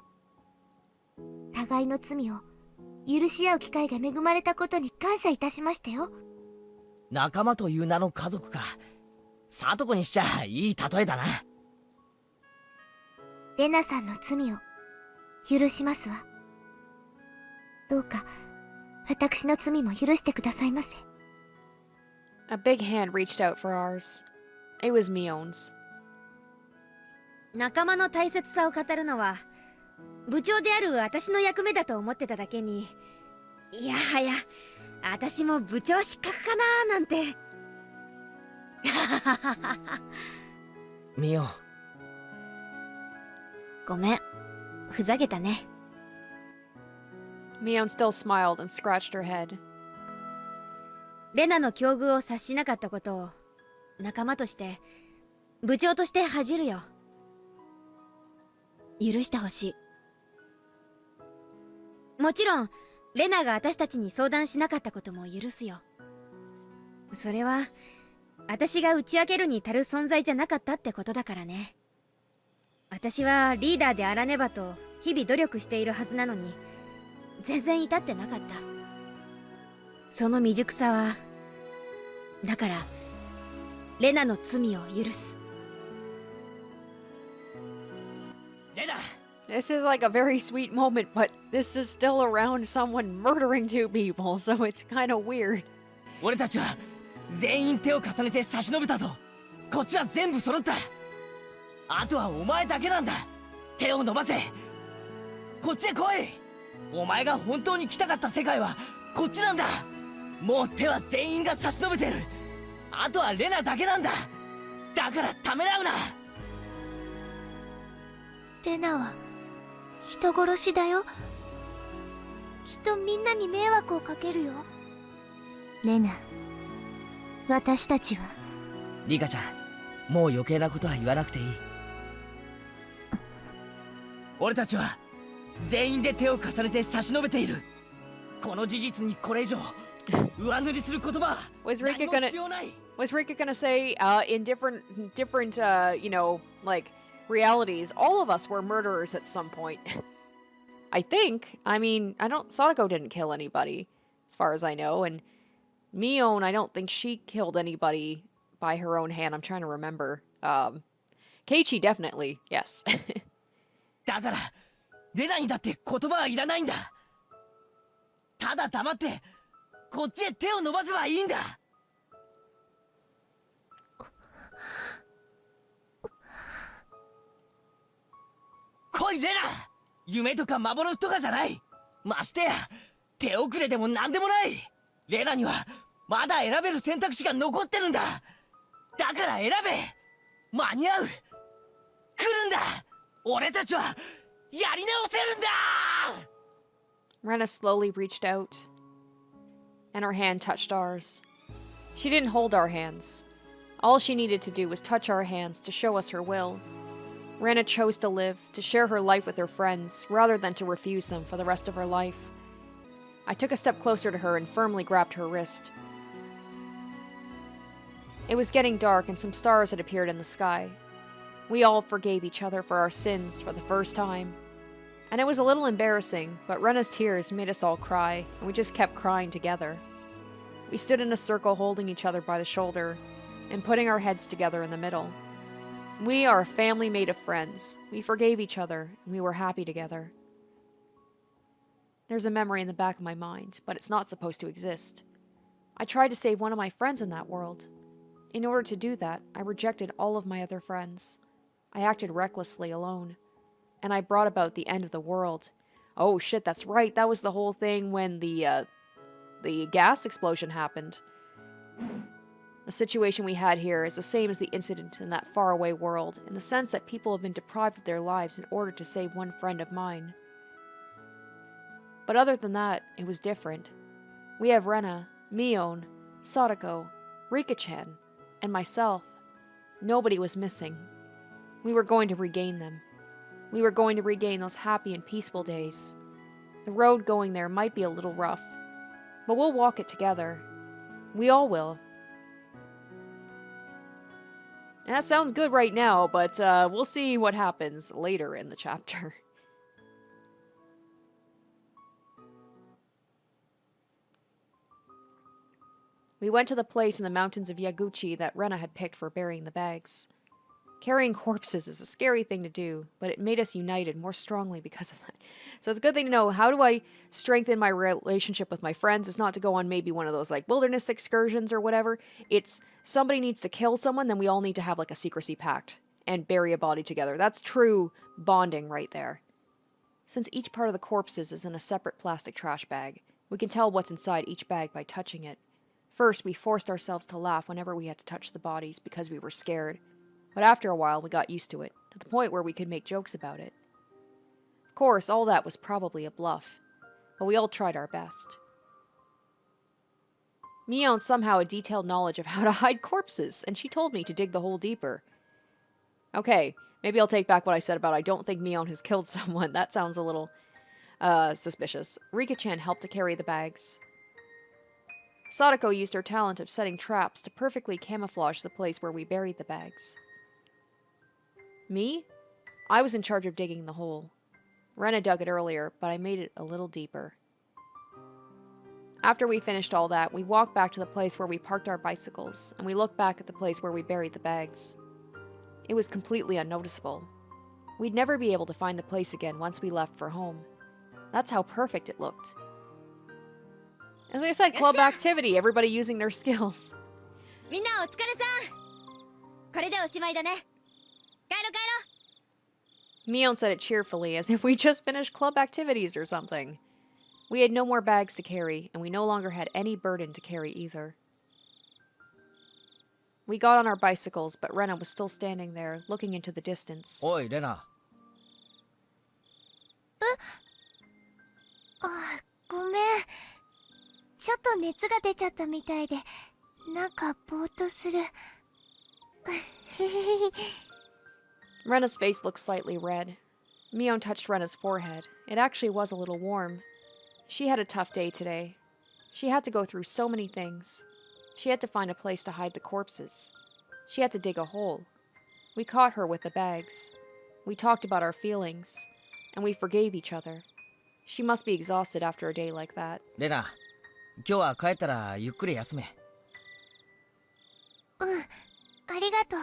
互いの罪を許し合う機会が恵まれたことに感謝いたしましたよ。仲間という名の家族か。サトコにしちゃいい例えだな。レナさんの罪を許しますわ。どうか私の罪も許してくださいませ。 A big hand reached out for ours. It was Mion's. 仲間の大切さを語るのは部長である私の役目だと思ってただけに、いやはや私も部長失格かななんて。ミオ、ごめん、ふざけたね。Mion still smiled and scratched her head. レナの境遇を察しなかったことを仲間として部長として恥じるよ。許してほしい。もちろんレナが私たちに相談しなかったことも許すよ。それは私が打ち明けるに足る存在じゃなかったってことだからね。私はリーダーであらねばと日々努力しているはずなのに全然至ってなかった。その未熟さはだからレナの罪を許す。レナ、 This is like a very sweet moment, but this is still around someone murdering two people, so it's kind of weird. 俺たちは全員手を重ねて差し伸べたぞ。こっちは全部揃った。あとはお前だけなんだ。手を伸ばせ。こっちへ来い。お前が本当に来たかった世界はこっちなんだ。もう手は全員が差し伸べてる。あとはレナだけなんだ。だからためらうな。レナは人殺しだよ。きっとみんなに迷惑をかけるよ。レナ、私たちは。リカちゃん、もう余計なことは言わなくていい。俺たちは全員で手を重ねて差し伸べている。この事実にこれ以上上塗りする言葉は Was 何 Rika も gonna 必要ない。 was Rika gonna say in different you know, like realities, all of us were murderers at some point? I think. I mean, Sadako didn't kill anybody, as far as I know, and Mion, I don't think she killed anybody by her own hand. I'm trying to remember. Keiichi definitely, yes. だからレナにだって言葉はいらないんだ。ただ黙ってこっちへ手を伸ばせばいいんだ。来いレナ。夢とか幻とかじゃない。ましてや手遅れでも何でもない。レナにはまだ選べる選択肢が残ってるんだ。だから選べ。間に合う。来るんだ。俺たちはやり直せるんだ。 Rena slowly reached out, and her hand touched ours. She didn't hold our hands. All she needed to do was touch our hands to show us her will. Rena chose to live, to share her life with her friends, rather than to refuse them for the rest of her life. I took a step closer to her and firmly grabbed her wrist. It was getting dark and some stars had appeared in the sky. We all forgave each other for our sins for the first time. And it was a little embarrassing, but Rena's tears made us all cry, and we just kept crying together. We stood in a circle holding each other by the shoulder, and putting our heads together in the middle. We are a family made of friends. We forgave each other, and we were happy together. There's a memory in the back of my mind, but it's not supposed to exist. I tried to save one of my friends in that world. In order to do that, I rejected all of my other friends. I acted recklessly alone. And I brought about the end of the world. Oh shit, that's right. That was the whole thing when the gas explosion happened. The situation we had here is the same as the incident in that faraway world, in the sense that people have been deprived of their lives in order to save one friend of mine. But other than that, it was different. We have Rena, Mion, Sadako, Rika-chan, and myself. Nobody was missing. We were going to regain them. We were going to regain those happy and peaceful days. The road going there might be a little rough, but we'll walk it together. We all will. And that sounds good right now, but we'll see what happens later in the chapter. We went to the place in the mountains of Yaguchi that Rena had picked for burying the bags. Carrying corpses is a scary thing to do, but it made us united more strongly because of that. So it's a good thing to know, how do I strengthen my relationship with my friends? It's not to go on maybe one of those like wilderness excursions or whatever. It's somebody needs to kill someone, then we all need to have like a secrecy pact and bury a body together. That's true bonding right there. Since each part of the corpses is in a separate plastic trash bag, we can tell what's inside each bag by touching it. First, we forced ourselves to laugh whenever we had to touch the bodies because we were scared. But after a while, we got used to it, to the point where we could make jokes about it. Of course, all that was probably a bluff, but we all tried our best. Mion somehow had detailed knowledge of how to hide corpses, and she told me to dig the hole deeper. Okay, maybe I'll take back what I said about I don't think Mion has killed someone. That sounds a little, suspicious. Rika-chan helped to carry the bags. Sadako used her talent of setting traps to perfectly camouflage the place where we buried the bags. Me? I was in charge of digging the hole. Rena dug it earlier, but I made it a little deeper. After we finished all that, we walked back to the place where we parked our bicycles, and we looked back at the place where we buried the bags. It was completely unnoticeable. We'd never be able to find the place again once we left for home. That's how perfect it looked. As I said, club activity, everybody using their skills. みんなお疲れさん。これでおしまいだね。帰ろ帰ろ。 Mion said it cheerfully, as if we just finished club activities or something. We had no more bags to carry, and we no longer had any burden to carry either. We got on our bicycles, but Rena was still standing there, looking into the distance. おいレナ。あ、ごめん。ちょっと熱が出ちゃったみたいで、なんかぼーっとする。Rena's face looked slightly red. Mion touched Rena's forehead. It actually was a little warm. She had a tough day today. She had to go through so many things. She had to find a place to hide the corpses. She had to dig a hole. We caught her with the bags. We talked about our feelings. And we forgave each other. She must be exhausted after a day like that. レナ、今日は帰ったらゆっくり休め。うん、ありがとう。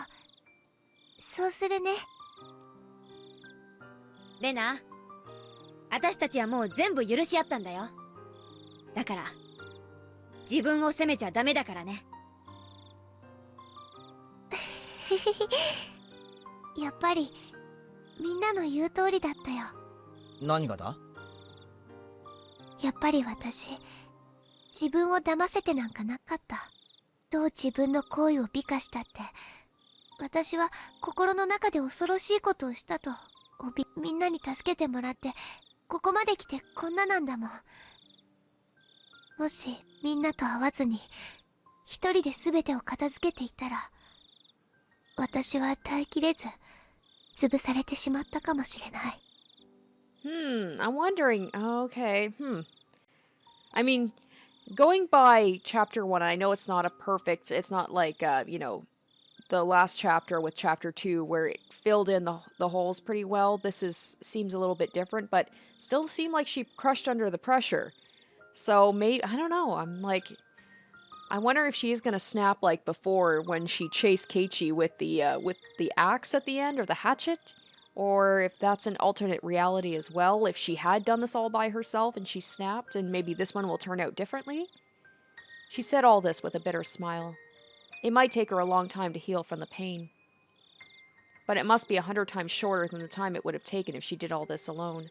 そうするね。レナ、私たちはもう全部許し合ったんだよ。だから自分を責めちゃダメだからね。やっぱりみんなの言う通りだったよ。何がだ？やっぱり私、自分を騙せてなんかなかった。どう自分の行為を美化したって、私は心の中で恐ろしいことをしたとみんなに助けてもらってここまで来てこんななんだもん。もしみんなと会わずに一人で全てを片付けていたら、私は耐えきれず潰されてしまったかもしれない。I'm wondering. Okay. I mean, going by chapter 1, I know it's not a perfect, it's not like, the last chapter with chapter 2 where it filled in the holes pretty well. This seems a little bit different, but still seemed like she crushed under the pressure. So maybe, I don't know, I wonder if she is gonna snap like before when she chased Keiichi with the axe at the end, or the hatchet, or if that's an alternate reality as well, if she had done this all by herself and she snapped, and maybe this one will turn out differently. She said all this with a bitter smile. It might take her a long time to heal from the pain, but it must be 100 times shorter than the time it would have taken if she did all this alone.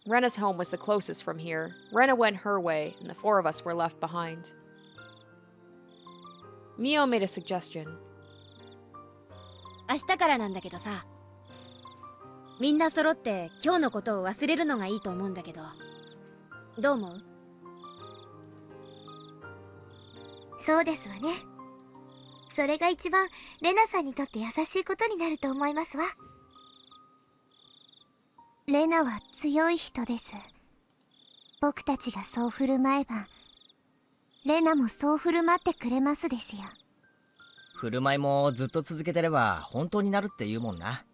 Rena's home was the closest from here. Rena went her way, and the 4 of us were left behind. Mio made a suggestion. 明日からなんだけどさ、みんな揃って今日のことを忘れるのがいいと思うんだけど、どう思う？そうですわね。それが一番レナさんにとって優しいことになると思いますわ。レナは強い人です。僕たちがそう振る舞えば、レナもそう振る舞ってくれますですよ。振る舞いもずっと続けてれば本当になるって言うもんな。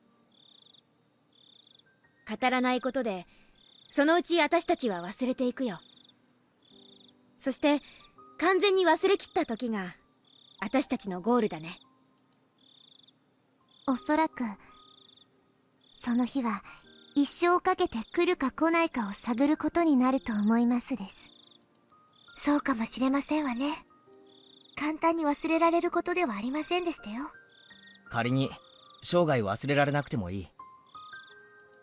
語らないことでそのうち私たちは忘れていくよ。そして完全に忘れきった時が私たちのゴールだね。おそらくその日は一生かけて来るか来ないかを探ることになると思いますです。そうかもしれませんわね。簡単に忘れられることではありませんでしたよ。仮に生涯忘れられなくてもいい。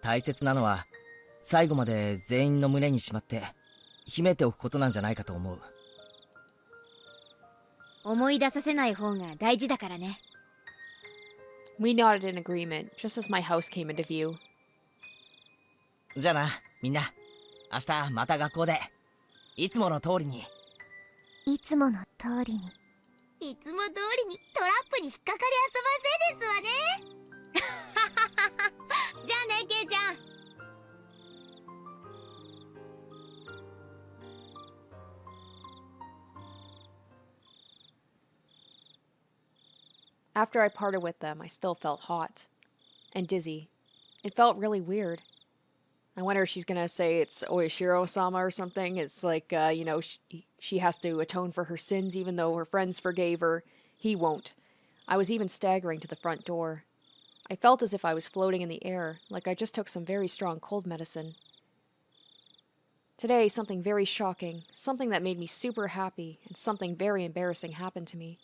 大切なのは最後まで全員の胸にしまって秘めておくことなんじゃないかと思う。思い出させない方が大事だからね。We nodded in agreement, just as my house came into view. じゃあな、みんな。明日また学校でいつもの通りに。いつもの通りに。いつも通りにトラップに引っかかり遊ばせですわね。じゃあね、ケイちゃん。After I parted with them, I still felt hot and dizzy. It felt really weird. I wonder if she's gonna say it's Oishiro-sama or something. It's like, she has to atone for her sins even though her friends forgave her. He won't. I was even staggering to the front door. I felt as if I was floating in the air, like I just took some very strong cold medicine. Today, something very shocking, something that made me super happy, and something very embarrassing happened to me.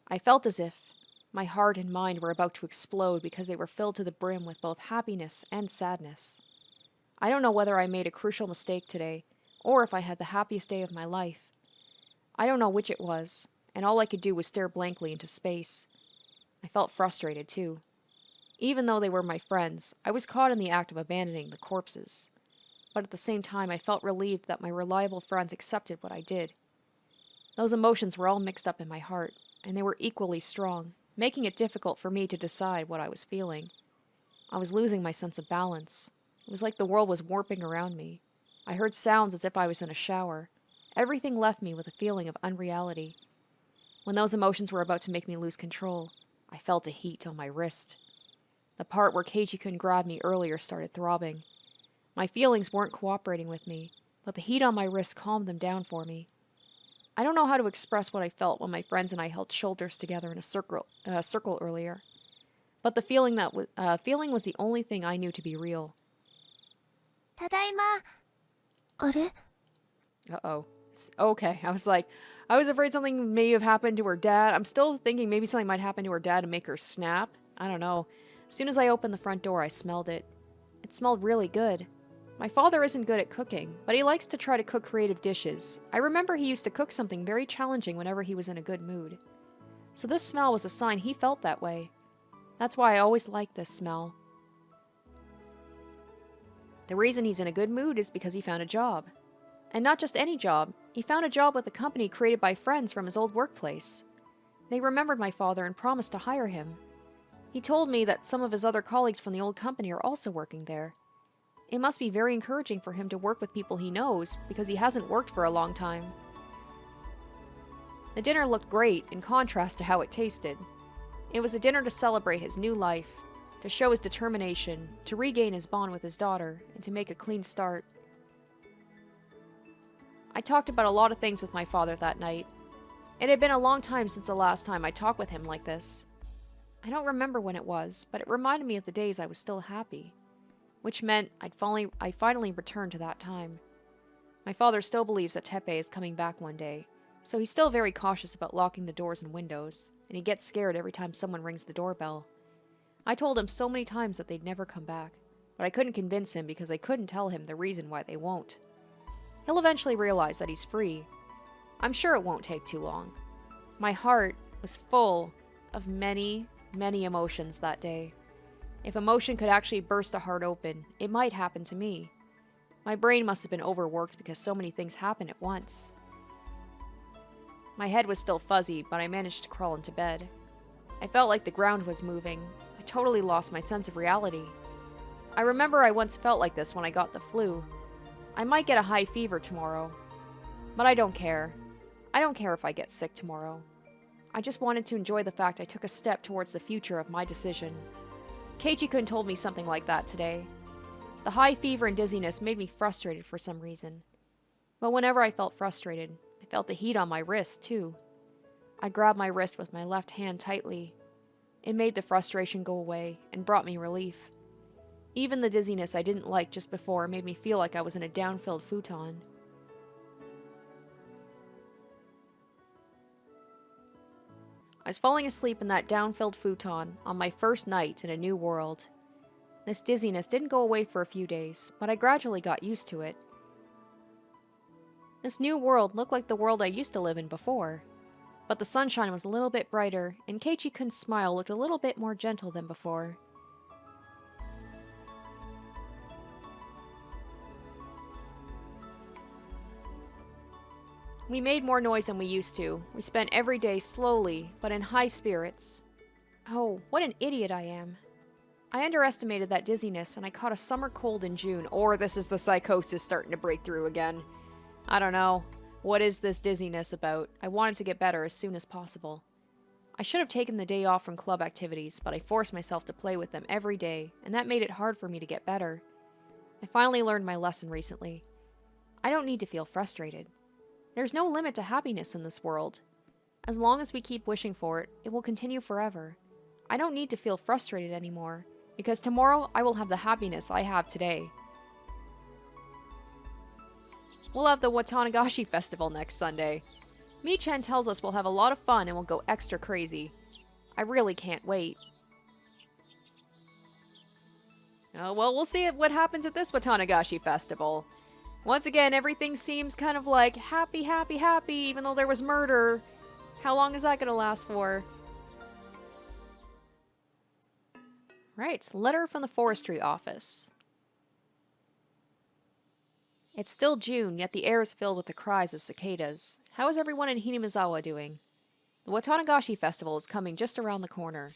I felt as if my heart and mind were about to explode because they were filled to the brim with both happiness and sadness. I don't know whether I made a crucial mistake today, or if I had the happiest day of my life. I don't know which it was, and all I could do was stare blankly into space. I felt frustrated, too. Even though they were my friends, I was caught in the act of abandoning the corpses. But at the same time, I felt relieved that my reliable friends accepted what I did. Those emotions were all mixed up in my heart, and they were equally strong, making it difficult for me to decide what I was feeling. I was losing my sense of balance. It was like the world was warping around me. I heard sounds as if I was in a shower. Everything left me with a feeling of unreality. When those emotions were about to make me lose control, I felt a heat on my wrist. The part where Keiji-kun grabbed me earlier started throbbing. My feelings weren't cooperating with me, but the heat on my wrist calmed them down for me. I don't know how to express what I felt when my friends and I held shoulders together in a circle earlier. But the feeling was the only thing I knew to be real. ただいま。あれ？ Uh-oh. Okay, I was afraid something may have happened to her dad. I'm still thinking maybe something might happen to her dad and make her snap. I don't know. As soon as I opened the front door, I smelled it. It smelled really good. My father isn't good at cooking, but he likes to try to cook creative dishes. I remember he used to cook something very challenging whenever he was in a good mood. So this smell was a sign he felt that way. That's why I always liked this smell. The reason he's in a good mood is because he found a job. And not just any job. He found a job with a company created by friends from his old workplace. They remembered my father and promised to hire him. He told me that some of his other colleagues from the old company are also working there. It must be very encouraging for him to work with people he knows, because he hasn't worked for a long time. The dinner looked great, in contrast to how it tasted. It was a dinner to celebrate his new life, to show his determination, to regain his bond with his daughter, and to make a clean start. I talked about a lot of things with my father that night. It had been a long time since the last time I talked with him like this. I don't remember when it was, but it reminded me of the days I was still happy, which meant I finally returned to that time. My father still believes that Teppei is coming back one day, so he's still very cautious about locking the doors and windows, and he gets scared every time someone rings the doorbell. I told him so many times that they'd never come back, but I couldn't convince him because I couldn't tell him the reason why they won't. He'll eventually realize that he's free. I'm sure it won't take too long. My heart was full of many, many emotions that day. If emotion could actually burst a heart open, it might happen to me. My brain must have been overworked because so many things happened at once. My head was still fuzzy, but I managed to crawl into bed. I felt like the ground was moving. I totally lost my sense of reality. I remember I once felt like this when I got the flu. I might get a high fever tomorrow. But I don't care. I don't care if I get sick tomorrow. I just wanted to enjoy the fact I took a step towards the future of my decision. Keiji-kun told me something like that today. The high fever and dizziness made me frustrated for some reason. But whenever I felt frustrated, I felt the heat on my wrist, too. I grabbed my wrist with my left hand tightly. It made the frustration go away and brought me relief. Even the dizziness I didn't like just before made me feel like I was in a down-filled futon. I was falling asleep in that down-filled futon on my first night in a new world. This dizziness didn't go away for a few days, but I gradually got used to it. This new world looked like the world I used to live in before. But the sunshine was a little bit brighter, and Keiichi-kun's smile looked a little bit more gentle than before. We made more noise than we used to. We spent every day slowly, but in high spirits. Oh, what an idiot I am. I underestimated that dizziness, and I caught a summer cold in June, or this is the psychosis starting to break through again. I don't know. What is this dizziness about? I wanted to get better as soon as possible. I should have taken the day off from club activities, but I forced myself to play with them every day, and that made it hard for me to get better. I finally learned my lesson recently. I don't need to feel frustrated. There's no limit to happiness in this world. As long as we keep wishing for it, it will continue forever. I don't need to feel frustrated anymore, because tomorrow I will have the happiness I have today. We'll have the Watanagashi Festival next Sunday. Mi-chan tells us we'll have a lot of fun and we'll go extra crazy. I really can't wait. Oh, well, we'll see what happens at this Watanagashi Festival. Once again, everything seems kind of like happy, happy, happy, even though there was murder. How long is that going to last for? Right, letter from the forestry office. It's still June, yet the air is filled with the cries of cicadas. How is everyone in Hinamizawa doing? The Watanagashi Festival is coming just around the corner.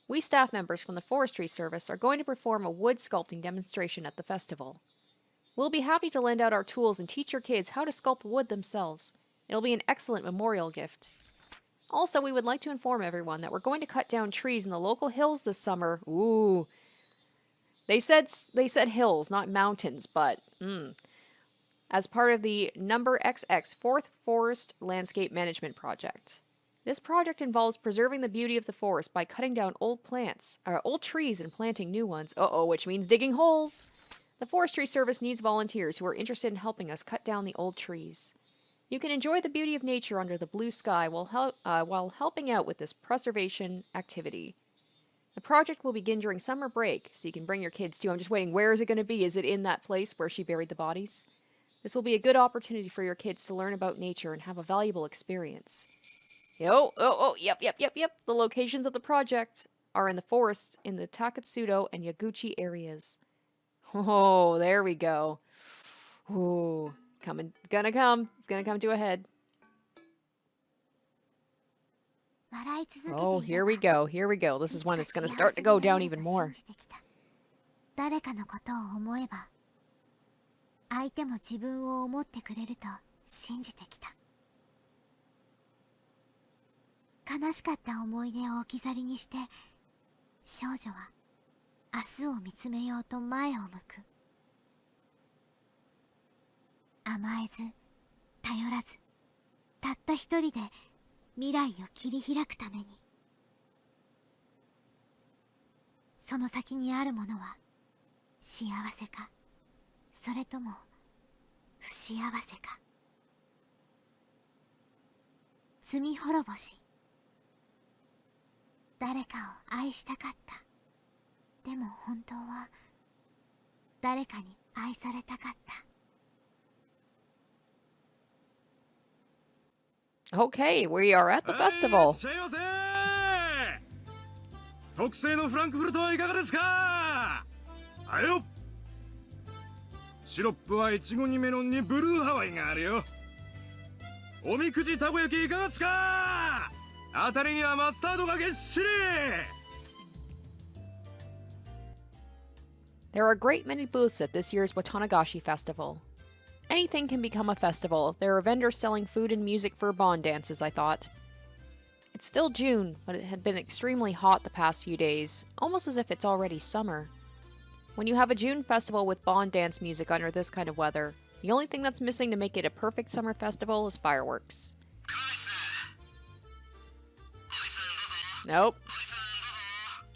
We staff members from the forestry service are going to perform a wood sculpting demonstration at the festival. We'll be happy to lend out our tools and teach your kids how to sculpt wood themselves. It'll be an excellent memorial gift. Also, we would like to inform everyone that we're going to cut down trees in the local hills this summer. Ooh. They said hills, not mountains, but as part of the number XX 4th Forest Landscape Management Project. This project involves preserving the beauty of the forest by cutting down old trees and planting new ones. Which means digging holes. The Forestry Service needs volunteers who are interested in helping us cut down the old trees. You can enjoy the beauty of nature under the blue sky while helping out with this preservation activity. The project will begin during summer break, so you can bring your kids too. I'm just waiting. Where is it going to be? Is it in that place where she buried the bodies? This will be a good opportunity for your kids to learn about nature and have a valuable experience. Yep. The locations of the project are in the forests in the Takatsudo and Yaguchi areas. Oh, there we go. Ooh, coming, gonna come. It's gonna come to a head. Oh, here we go. Here we go. This is when it's gonna start to go down even more. 誰かのことを思えば、相手も自分を思ってくれると信じてきた。悲しかった思い出を置き去りにして、少女は明日を見つめようと前を向く。甘えず、頼らず、たった一人で未来を切り開くために。その先にあるものは幸せか、それとも不幸せか。罪滅ぼし。誰かを愛したかった。でも本当は誰かに愛されたかった。Okay, we are at the festival. 特製のフランクフルトはいかがですか？あよ。シロップはイチゴにメロンにブルーハワイがあるよ。おみくじたこ焼きいかがですか？あたりにはマスタードがげっしり。There are a great many booths at this year's Watanagashi Festival. Anything can become a festival. There are vendors selling food and music for bond dances, I thought. It's still June, but it had been extremely hot the past few days, almost as if it's already summer. When you have a June festival with bond dance music under this kind of weather, the only thing that's missing to make it a perfect summer festival is fireworks. Nope.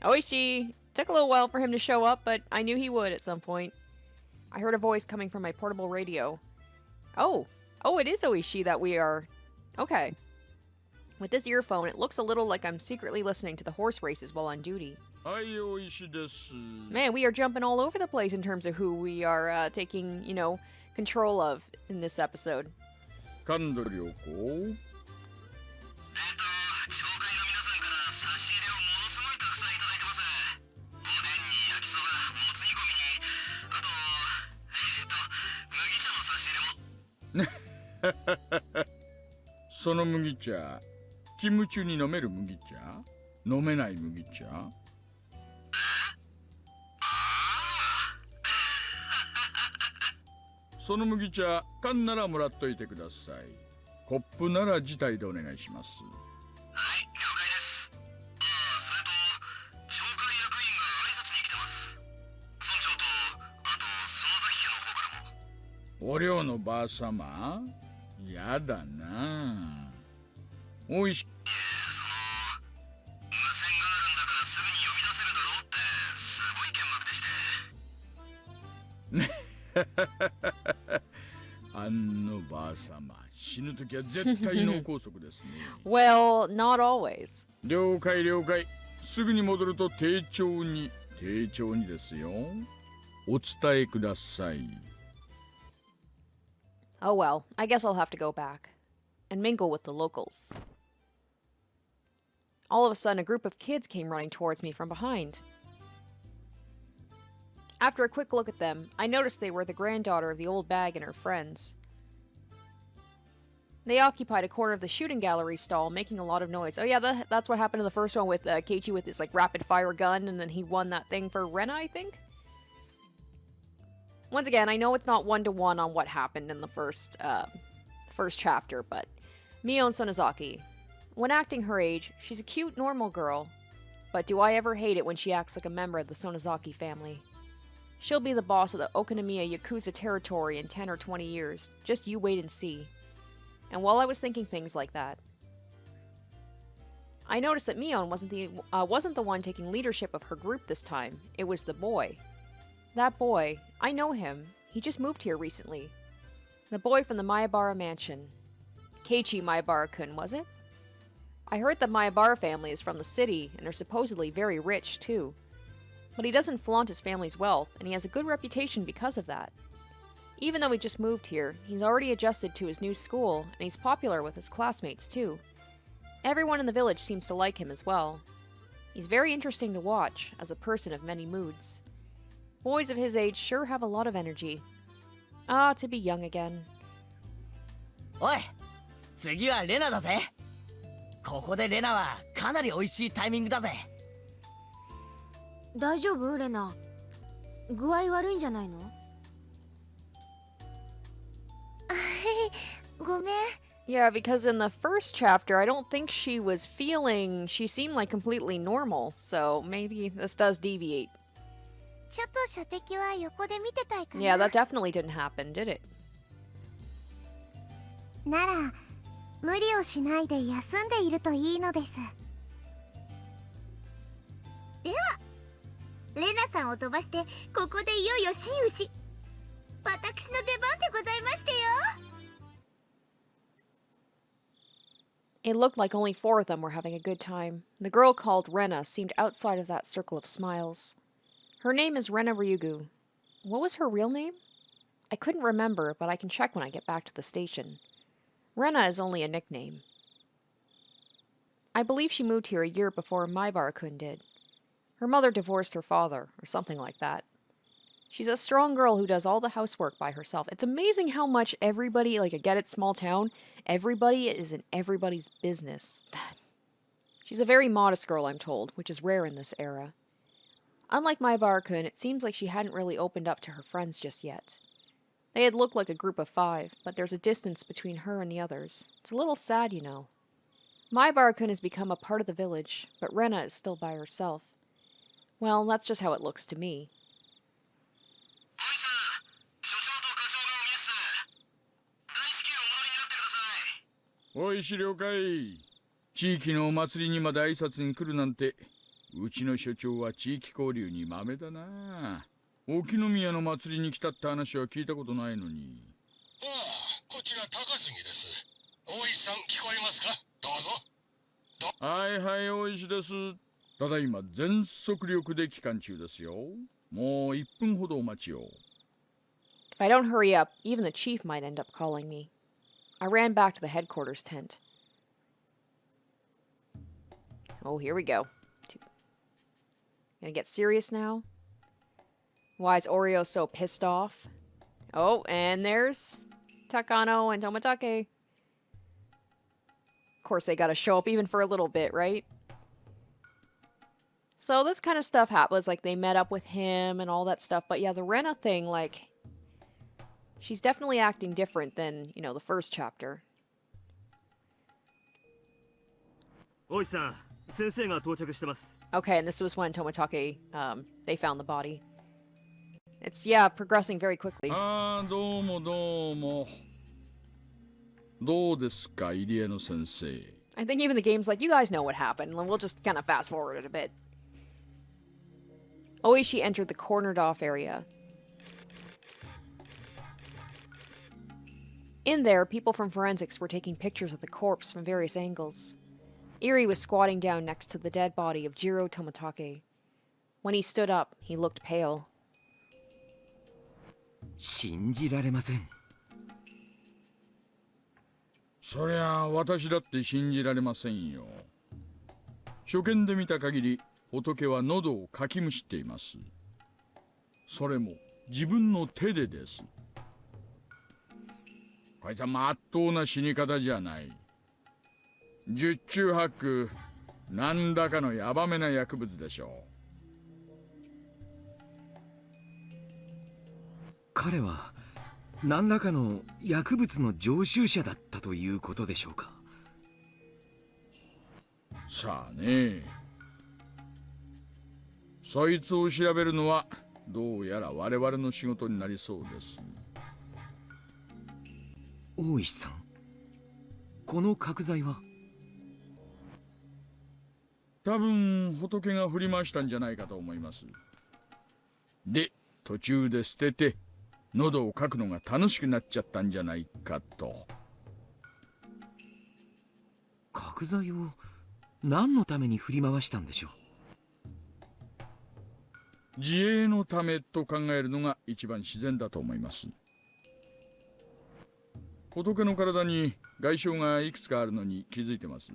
Oishi! Took a little while for him to show up, but I knew he would at some point. I heard a voice coming from my portable radio. Oh, it is Oishi that we are... Okay. With this earphone, it looks a little like I'm secretly listening to the horse races while on duty. Man, we are jumping all over the place in terms of who we are taking, control of in this episode. 感度良好。紹介の皆さんから差し入れをものすごいたくさんいただいてます。おでんに焼きそば、もつ煮込みに、あと、麦茶の差し入れも。その麦茶、勤務中に飲める麦茶？飲めない麦茶？その麦茶、缶ならもらっといてください。コップなら自体でお願いします。はい、了解です。それと、紹介役員が挨拶に来てます。村長と、あと、園崎家の方からも。お寮のばあさま？やだな。おいし。無線があるんだからすぐに呼び出せるだろうってすごい剣幕でして。あのばあさま、死ぬときは絶対脳梗塞ですね。Well, not always. 了解了解。すぐに戻ると丁重にですよ。お伝えください。Oh well, I guess I'll have to go back and mingle with the locals. All of a sudden, a group of kids came running towards me from behind. After a quick look at them, I noticed they were the granddaughter of the old bag and her friends. They occupied a corner of the shooting gallery stall, making a lot of noise. Oh yeah, that's what happened in the first one with Keiichi with his rapid-fire gun, and then he won that thing for Rena, I think? Once again, I know it's not one-to-one on what happened in the first chapter, but Mion Sonozaki. When acting her age, she's a cute, normal girl, but do I ever hate it when she acts like a member of the Sonozaki family. She'll be the boss of the Okonomiya Yakuza territory in 10 or 20 years. Just you wait and see. And while I was thinking things like that, I noticed that Mion wasn't the one taking leadership of her group this time. It was the boy. That boy, I know him. He just moved here recently. The boy from the Maebara mansion. Keiichi Maebara-kun, was it? I heard the Maebara family is from the city, and are supposedly very rich, too. But he doesn't flaunt his family's wealth, and he has a good reputation because of that. Even though he just moved here, he's already adjusted to his new school, and he's popular with his classmates, too. Everyone in the village seems to like him as well. He's very interesting to watch, as a person of many moods. Boys of his age sure have a lot of energy. Ah, to be young again. おい、次はレナだぜ。ここでレナはかなり美味しいタイミングだぜ。大丈夫レナ？具合悪いんじゃないの？ごめん。 Yeah, because in the first chapter, I don't think she seemed like completely normal, so maybe this does deviate. ちょっと射的は横で見てたいかな。 Yeah, that definitely didn't happen, did it? なら無理をしないで休んでいるといいのです。ではレナさんを飛ばしてここでいよいよ真打ち。私の出番でございましてよ。 It looked like only 4 of them were having a good time. The girl called Rena seemed outside of that circle of smiles. Her name is Rena Ryugu. What was her real name? I couldn't remember, but I can check when I get back to the station. Rena is only a nickname. I believe she moved here a year before Maebara-kun did. Her mother divorced her father, or something like that. She's a strong girl who does all the housework by herself. It's amazing how much everybody, like I get it, small town, everybody is in everybody's business. She's a very modest girl, I'm told, which is rare in this era. Unlike Maebara-kun, it seems like she hadn't really opened up to her friends just yet. They had looked like a group of 5, but there's a distance between her and the others. It's a little sad, you know. Maebara-kun has become a part of the village, but Rena is still by herself. Well, that's just how it looks to me. おいし了解。地域のお祭りにまで挨拶に来るなんて、うちの所長は地域交流に豆だな。沖宮の祭りに来たって話は聞いたことないのに。ああ、こちら高杉です。大石さん聞こえますか？どうぞ。はいはい、大石です。ただいま全速力で帰還中ですよ。もう1分ほどお待ちを。If I don't hurry up, even the chief might end up calling me. I ran back to the headquarters tent. Oh, here we go. Gonna get serious now? Why is Oreo so pissed off? Oh, and there's Takano and Tomatake. Of course, they gotta show up even for a little bit, right? So this kind of stuff happens, like they met up with him and all that stuff. But yeah, the Rena thing, like, she's definitely acting different than, you know, the first chapter. おいさん、先生が到着してます。 Okay, and this was when Tomatake, they found the body. It's, yeah, progressing very quickly. ああ、どうもどうも。どうですか、入江の先生。I think even the game's like, you guys know what happened. We'll just kind of fast forward it a bit. Oishi entered the cornered off area. In there, people from forensics were taking pictures of the corpse from various angles. Eri was squatting down next to the dead body of Jiro Tomatake. When he stood up, he looked pale. 信じられません。そりゃあ私だって信じられませんよ。初見で見た限り仏は喉をかきむしっています。それも自分の手でです。こいつはまっとうな死に方じゃない。十中八九何らかのヤバめな薬物でしょう。彼は何らかの薬物の常習者だったということでしょうか。さあね。そいつを調べるのはどうやら我々の仕事になりそうです。大石さん、この角材は多分仏が振り回したんじゃないかと思います。で、途中で捨てて喉をかくのが楽しくなっちゃったんじゃないかと。角材を何のために振り回したんでしょう。自衛のためと考えるのが一番自然だと思います。仏の体に外傷がいくつかあるのに気づいてます？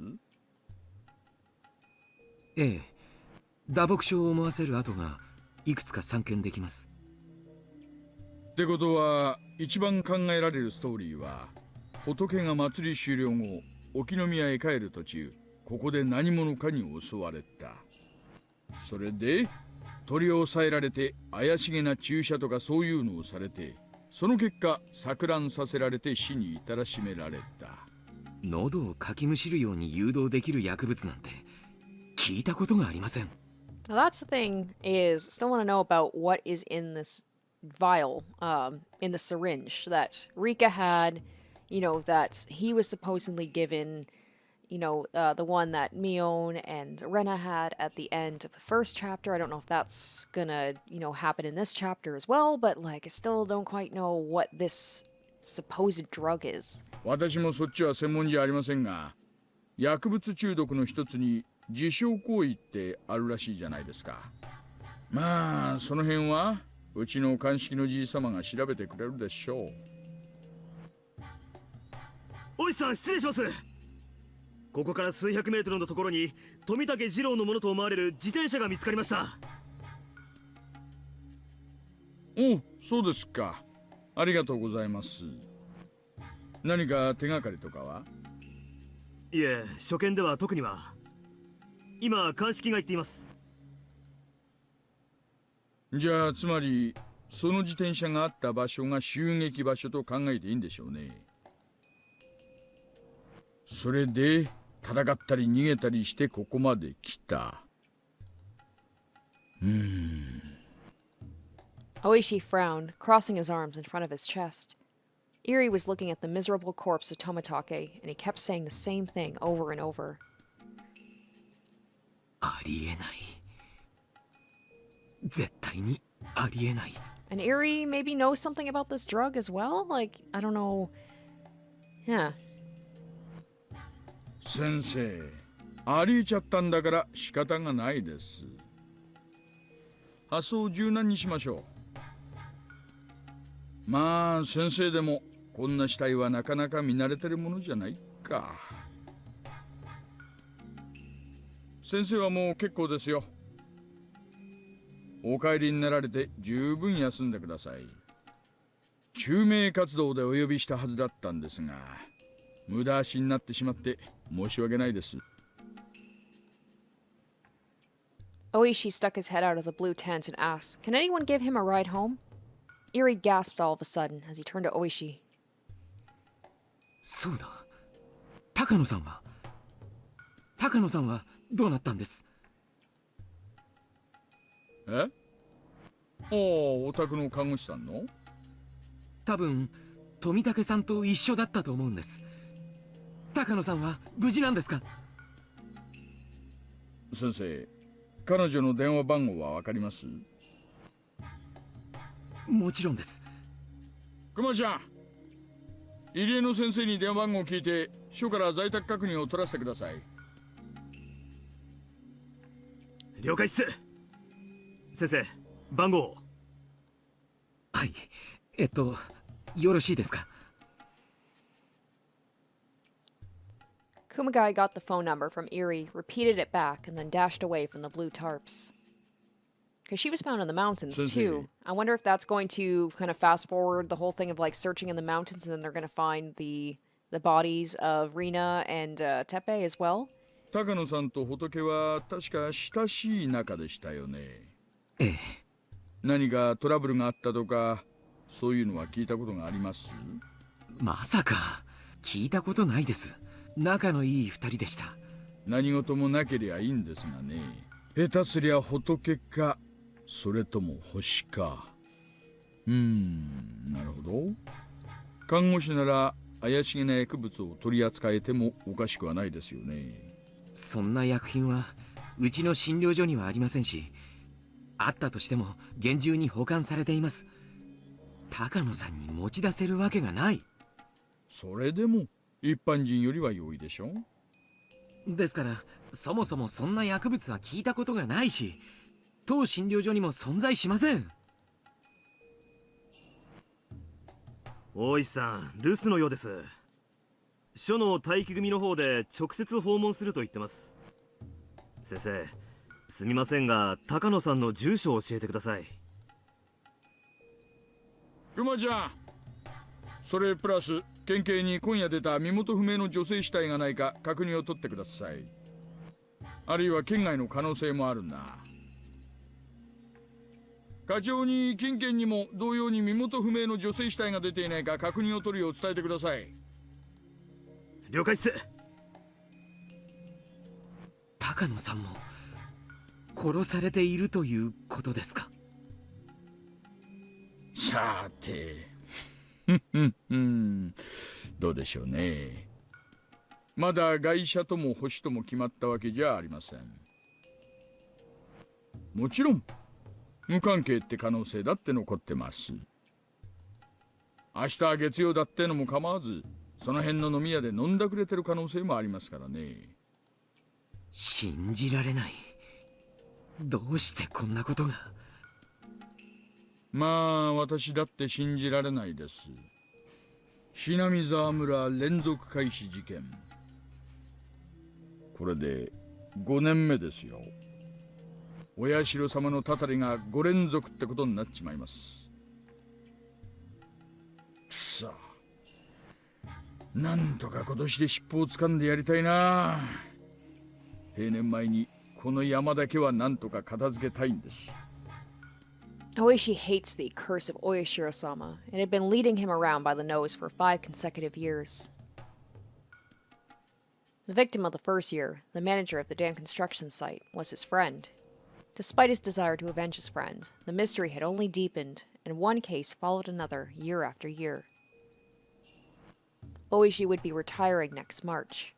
ええ、打撲傷を思わせる跡がいくつか散見できます。ってことは一番考えられるストーリーは、仏が祭り終了後沖宮へ帰る途中、ここで何者かに襲われた。それで取り押さえられて怪しげな注射とかそういうのをされて、その結果錯乱させられて死に至らしめられた。喉をかきむしるように誘導できる薬物なんて聞いたことがありません。 Now that's the thing, is still want to know about what is in this vial, in the syringe that Rika had, you know, that he was supposedly given, you know, the one that Mion and Rena had at the end of the first chapter. I don't know if that's gonna, you know, happen in this chapter as well, but like I still don't quite know what this supposed drug is. 私もそっちは専門じゃありませんが、薬物中毒の一つに自傷行為ってあるらしいじゃないですか。まあその辺はうちの鑑識のじい様が調べてくれるでしょう。おいさん、失礼します。ここから数百メートルのところに富武二郎のものと思われる自転車が見つかりました。お、そうですか。ありがとうございます。何か手がかりとかは？いえ、初見では特には。今鑑識が言っています。じゃあつまりその自転車があった場所が襲撃場所と考えていいんでしょうね。それで戦ったり逃げたりしてここまで来た。Oishi frowned, crossing his arms in front of his chest. Eri was looking at the miserable corpse of Tomatake, and he kept saying the same thing over and over. ありえない。絶対にありえない。 And Eri maybe knows something about this drug as well? Like, I don't know. Yeah. 先生、ありえちゃったんだから仕方がないです。発想を柔軟にしましょう。まあ先生でもこんな死体はなかなか見慣れてるものじゃないか。先生はもう結構ですよ。お帰りになられて十分休んでください。救命活動でお呼びしたはずだったんですが、無駄足になってしまって申し訳ないです。Oishi stuck his head out of the blue tent and asked, "Can anyone give him a ride home?" Eri gasped all of a sudden as he turned to Oishi. そうだ。高野さんはどうなったんです？え？お宅の看護師さんの？多分富武さんと一緒だったと思うんです。高野さんは無事なんですか？先生、彼女の電話番号はわかります？もちろんです。熊ちゃん、入江の先生に電話番号を聞いて署から在宅確認を取らせてください。了解っす。先生、番号を。はい、よろしいですか？ Kumagai got the phone number from Eri, repeated it back, and then dashed away from the blue tarps. Because she was found in the mountains, too. I wonder if that's going to kind of fast forward the whole thing of, like, searching in the mountains, and then they're going to find the bodies of Rina and Tepe as well. 高野さんと仏は確か親しい仲でしたよね。ええ。何かトラブルがあったとか、そういうのは聞いたことがあります？まさか聞いたことないです。仲のいい二人でした。何事もなけりゃいいんですがね。下手すりゃ仏か、それとも星か。なるほど。看護師なら怪しげな薬物を取り扱えてもおかしくはないですよね。そんな薬品はうちの診療所にはありませんし、あったとしても厳重に保管されています。高野さんに持ち出せるわけがない。それでも一般人よりは容易でしょ。ですからそもそもそんな薬物は聞いたことがないし、当診療所にも存在しません。大石さん、留守のようです。署の待機組の方で直接訪問すると言ってます。先生、すみませんが高野さんの住所を教えてください。熊ちゃん、それプラス県警に今夜出た身元不明の女性死体がないか確認を取ってください。あるいは県外の可能性もあるな。課長に近県にも同様に身元不明の女性死体が出ていないか確認を取るよう伝えてください。了解っす。高野さんも殺されているということですか？さてどうでしょうね。まだ外車とも星とも決まったわけじゃありません。もちろん無関係って可能性だって残ってます。明日は月曜だってのも構わず、その辺の飲み屋で飲んだくれてる可能性もありますからね。信じられない。どうしてこんなことが。まあ私だって信じられないです。ひなみ沢村連続開始事件、これで5年目ですよ。お社様のたたりが5連続ってことになっちまいます。くそ、なんとか今年で尻尾を掴んでやりたいな。定年前にこの山だけはなんとか片付けたいんです。Oishi hates the curse of Oyashiro-sama, and had been leading him around by the nose for 5 consecutive years. The victim of the first year, the manager of the dam construction site, was his friend. Despite his desire to avenge his friend, the mystery had only deepened, and one case followed another year after year. Oishi would be retiring next March.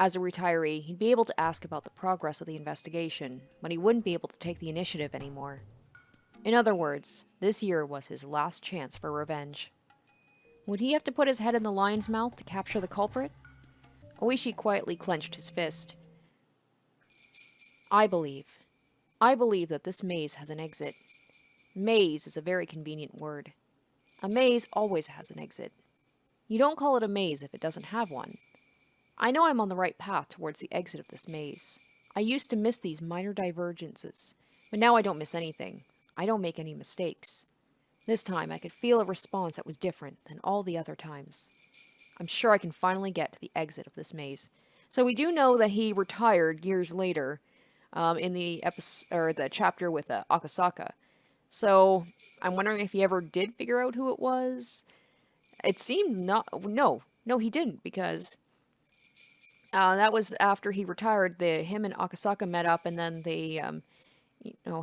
As a retiree, he'd be able to ask about the progress of the investigation, but he wouldn't be able to take the initiative anymore. In other words, this year was his last chance for revenge. Would he have to put his head in the lion's mouth to capture the culprit? Oishi quietly clenched his fist. I believe. I believe that this maze has an exit. Maze is a very convenient word. A maze always has an exit. You don't call it a maze if it doesn't have one. I know I'm on the right path towards the exit of this maze. I used to miss these minor divergences, but now I don't miss anything. I don't make any mistakes. This time I could feel a response that was different than all the other times. I'm sure I can finally get to the exit of this maze. So we do know that he retired years later in the episode or the chapter with Akasaka. So I'm wondering if he ever did figure out who it was. It seemed no, he didn't, because that was after he retired. Him and Akasaka met up, and then they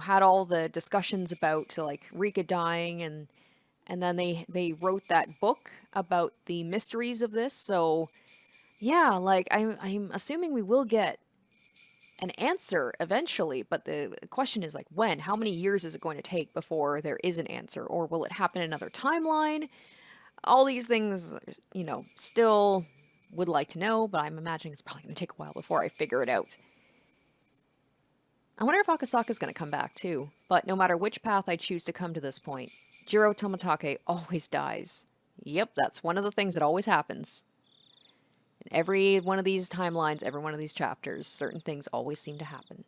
had all the discussions about like Rika dying, and then they wrote that book about the mysteries of this. So yeah, like I'm assuming we will get an answer eventually, but the question is like when? How many years is it going to take before there is an answer, or will it happen in another timeline? All these things, still would like to know, but I'm imagining it's probably going to take a while before I figure it out. I wonder if Akasaka's going to come back too, but no matter which path I choose to come to this point, Jiro Tomatake always dies. Yep, that's one of the things that always happens. In every one of these timelines, every one of these chapters, certain things always seem to happen.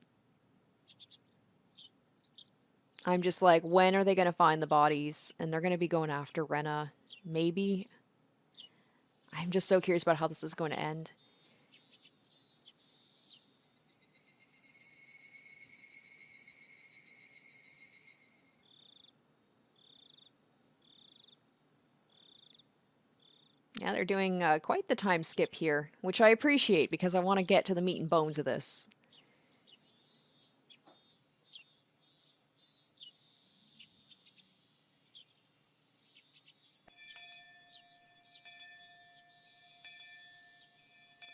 I'm just like, when are they going to find the bodies? And they're going to be going after Rena. Maybe. I'm just so curious about how this is going to end. Yeah, they're doing quite the time skip here, which I appreciate because I want to get to the meat and bones of this.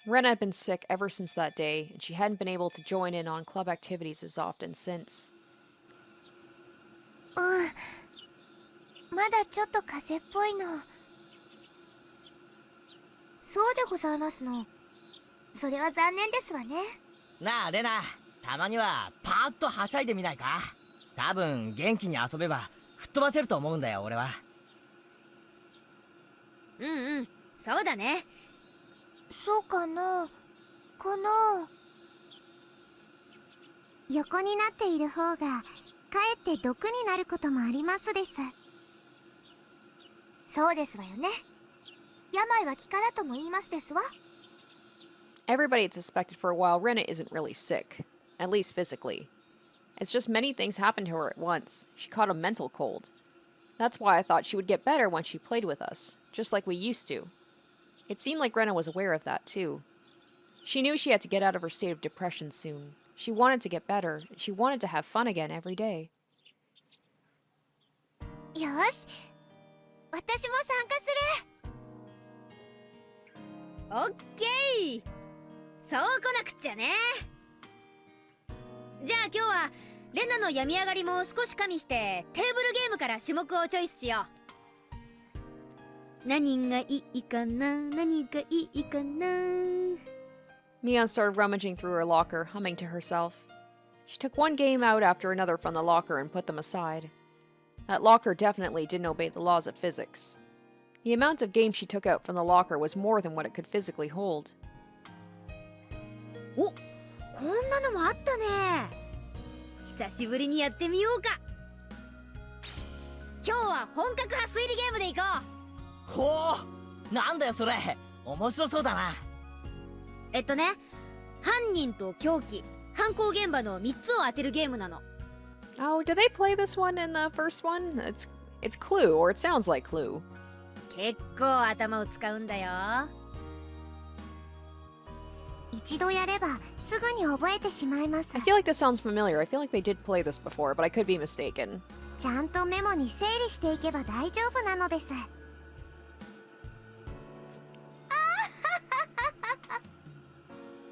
Rena had been sick ever since that day, and she hadn't been able to join in on club activities as often since. まだちょっと風邪っぽいの。そうでございますの。それは残念ですわね。なあレナ、たまにはパーッとはしゃいでみないか。多分元気に遊べば吹っ飛ばせると思うんだよ俺は。うんうん、そうだね。そうかな。この横になっている方がかえって毒になることもありますです。そうですわよね。病は気からとも言いますですわ。Everybody had suspected for a while Rena isn't really sick, at least physically. It's just many things happened to her at once. She caught a mental cold. That's why I thought she would get better when she played with us, just like we used to. It seemed like Rena was aware of that too. She knew she had to get out of her state of depression soon. She wanted to get better. She wanted to have fun again every day. よし、私も参加する。オッケー。そう来なくちゃね。じゃあ今日はレナの病み上がりも少し加味してテーブルゲームから種目をチョイスしよう。何がいいかな、何がいいかな。Mion started rummaging through her locker, humming to herself. She took one game out after another from the locker and put them aside. That locker definitely didn't obey the laws of physics. The amount of games she took out from the locker was more than what it could physically hold. お、こんなのもあったね。久しぶりにやってみようか。今日は本格派推理ゲームでいこう。ほう、なんだよそれ。面白そうだな。犯人と凶器、犯行現場の3つを当てるゲームなの。Oh, did they play this one in the first one? It's Clue, or it sounds like Clue. 結構頭を使うんだよ。一度やればすぐに覚えてしまいます。 I feel like this sounds familiar. I feel like they did play this before, but I could be mistaken. ちゃんとメモに整理していけば大丈夫なのです。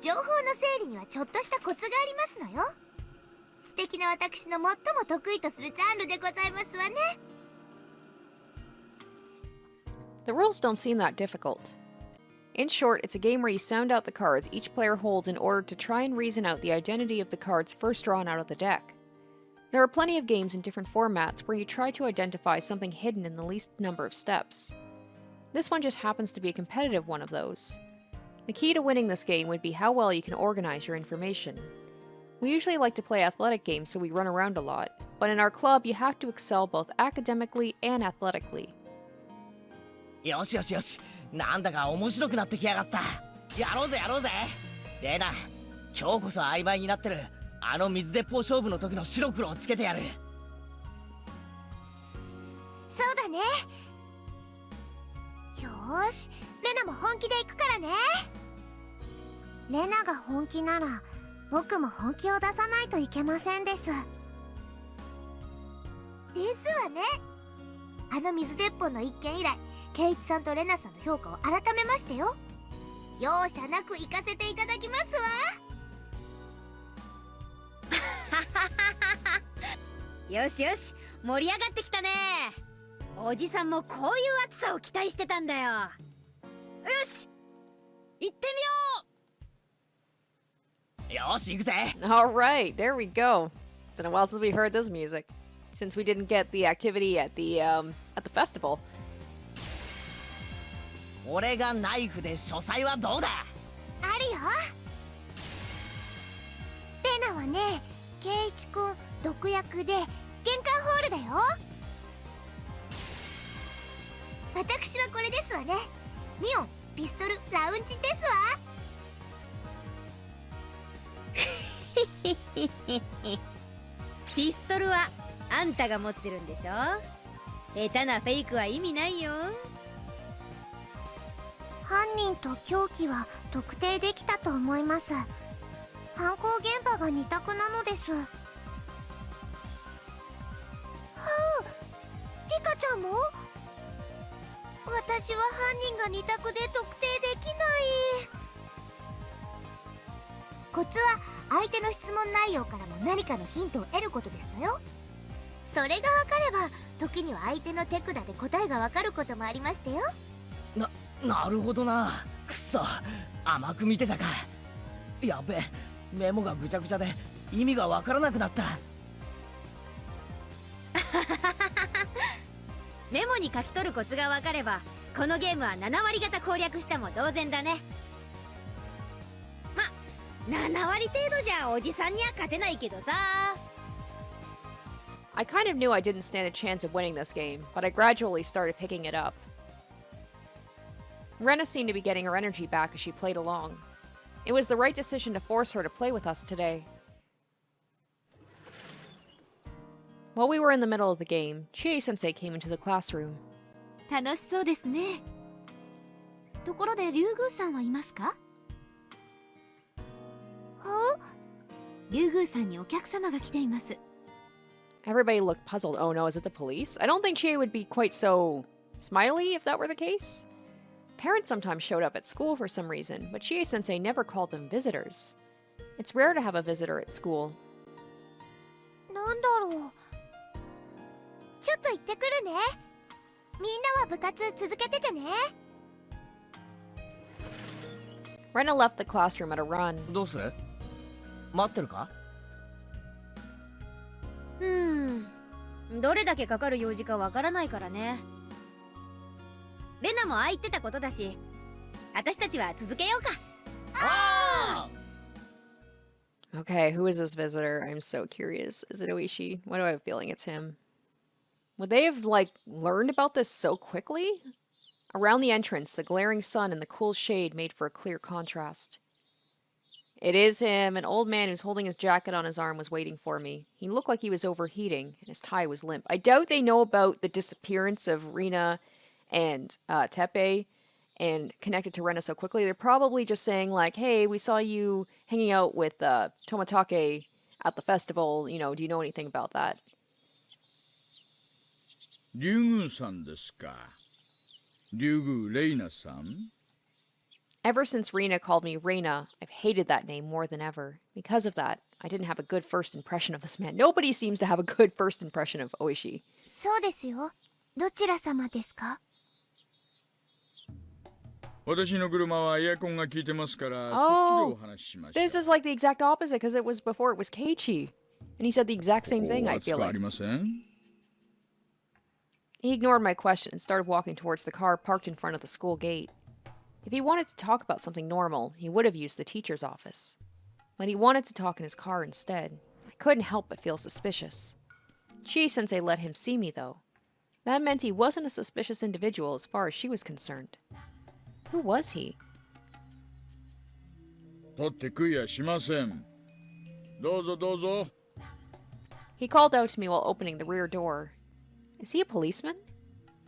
情報の整理にはちょっとしたコツがありますのよ。素敵な私の最も得意とするジャンルでございますわね。The rules don't seem that difficult. In short, it's a game where you sound out the cards each player holds in order to try and reason out the identity of the cards first drawn out of the deck. There are plenty of games in different formats where you try to identify something hidden in the least number of steps. This one just happens to be a competitive one of those. The key to winning this game would be how well you can organize your information. We usually like to play athletic games so we run around a lot, but in our club you have to excel both academically and athletically. よしよしよし、なんだか面白くなってきやがった。やろうぜやろうぜ。レナ、今日こそ曖昧になってるあの水鉄砲勝負の時の白黒をつけてやる。そうだね。よーし、レナも本気で行くからね。レナが本気なら僕も本気を出さないといけませんです。ですわね。あの水鉄砲の一件以来、ケイチさんとレナさんの評価を改めましてよ。容赦なく行かせていただきますわ。よしよし、盛り上がってきたね。おじさんもこういう暑さを期待してたんだよ。よし、行ってみよう。よし行くぜ。 Alright, there we go. It's been a while since we've heard this music. Since we didn't get the activity at the festival. 俺がナイフで書斎はどうだ。あるよ。レナはね、ケイチくん毒薬で玄関ホールだよ。私はこれですわね。ミオンピストルラウンジですわ。ピストルはあんたが持ってるんでしょ。下手なフェイクは意味ないよ。犯人と凶器は特定できたと思います。犯行現場が2択なのです。はあ、リカちゃんも？私は犯人が2択で特定できない。コツは相手の質問内容からも何かのヒントを得ることですのよ。それが分かれば時には相手の手札で答えが分かることもありましたよ。なるほどな。くっそ、甘く見てたか。やべえ、メモがぐちゃぐちゃで意味がわからなくなった。メモに書き取るコツが分かればこのゲームは7割方攻略したも同然だね。ま、7割程度じゃおじさんには勝てないけどさ。I kind of knew I didn't stand a chance of winning this game, but I gradually started picking it up. Rena seemed to be getting her energy back as she played along. It was the right decision to force her to play with us today. While we were in the middle of the game, Chie-sensei came into the classroom. 楽しそうですね。ところでリュウグウさんはいますか？リュウグウさんにお客様が来ています。 Everybody looked puzzled. Oh no, is it the police? I don't think Chie would be quite so smiley if that were the case. Parents sometimes showed up at school for some reason, but Chie-sensei never called them visitors. It's rare to have a visitor at school. なんだろう。ちょっと行ってくるね。みんなは部活続けててね。Rena left the classroom at a run. どうする？待ってるか？どれだけかかる用事かわからないからね。レナもああ言ってたことだし、私たちは続けようか。Okay, who is this visitor? I'm so curious. Is it Oishi? Why do I have a feeling it's him? Would they have, learned about this so quickly? Around the entrance, the glaring sun and the cool shade made for a clear contrast. It is him. An old man who's holding his jacket on his arm was waiting for me. He looked like he was overheating, and his tie was limp. I doubt they know about the disappearance of Rina and Tepe and connected to Rena so quickly. They're probably just saying, hey, we saw you hanging out with Tomatake at the festival. Do you know anything about that? リュウグウさんですか。リュウグウレイナさん。 Ever since Rena called me Reina, I've hated that name more than ever. Because of that, I didn't have a good first impression of this man. Nobody seems to have a good first impression of Oishi. そうですよ。どちら様ですか？私の車はエアコンが効いてますから、そっちで Oh, お話ししましょ this is like the exact opposite because it was before it was Keiichi. And he said the exact same thing, う。 I feel 暑くあ like. りません？ He ignored my question and started walking towards the car parked in front of the school gate. If he wanted to talk about something normal, he would have used the teacher's office. But he wanted to talk in his car instead. I couldn't help but feel suspicious. Chi-sensei let him see me, though. That meant he wasn't a suspicious individual as far as she was concerned. Who was he? 取って食いやしません。どうぞどうぞ。 He called out to me while opening the rear door. Is he a policeman?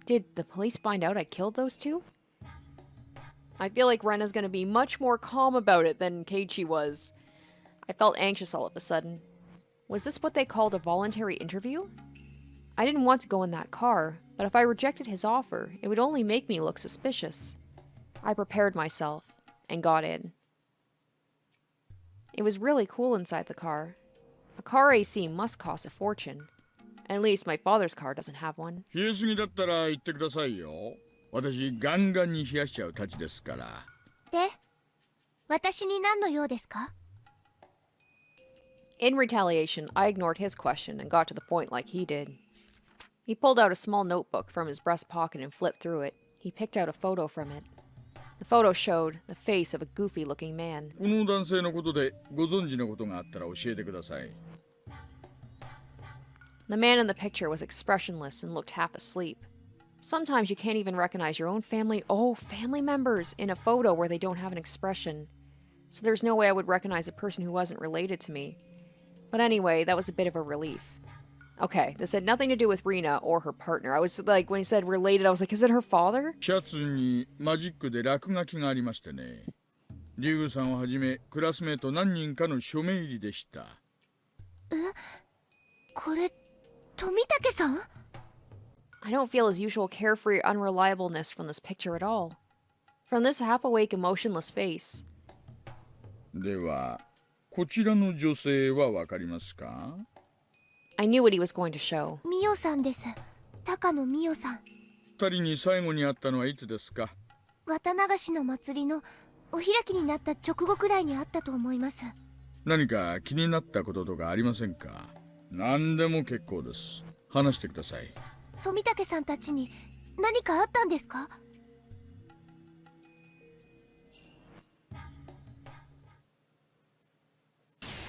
Did the police find out I killed those two? I feel like Rena's gonna be much more calm about it than Keiichi was. I felt anxious all of a sudden. Was this what they called a voluntary interview? I didn't want to go in that car, but if I rejected his offer, it would only make me look suspicious. I prepared myself and got in. It was really cool inside the car. A car AC must cost a fortune. At least my father's car doesn't have one. 冷えすぎだったら言ってくださいよ。私ガンガンに冷やしちゃうたちですから。で、私に何の用ですか？ In retaliation, I ignored his question and got to the point like he did. He pulled out a small notebook from his breast pocket and flipped through it. He picked out a photo from it. The photo showed the face of a goofy-looking man. この男性のことでご存知のことがあったら教えてください。 The man in the picture was expressionless and looked half asleep. Sometimes you can't even recognize your own family members in a photo where they don't have an expression. So there's no way I would recognize a person who wasn't related to me. But anyway, that was a bit of a relief. Okay, this had nothing to do with Rina or her partner. I was like, when he said related, I was like, is it her father? シャツにマジックで落書きがありましてね。リュウグさんをはじめクラスメート何人かの署名入りでした。これ、富武さん？ I don't feel his usual carefree unreliableness from this picture at all. From this half-awake, emotionless face. では、こちらの女性はわかりますか？ I knew what he was going to show. ミオさんです。高野ミオさん。二人に最後に会ったのはいつですか？綿流しの祭りのお開きになった直後くらいにあったと思います。何か気になったこととかありませんか？何でも結構です。話してください。富武さんたちに何かあったんですか？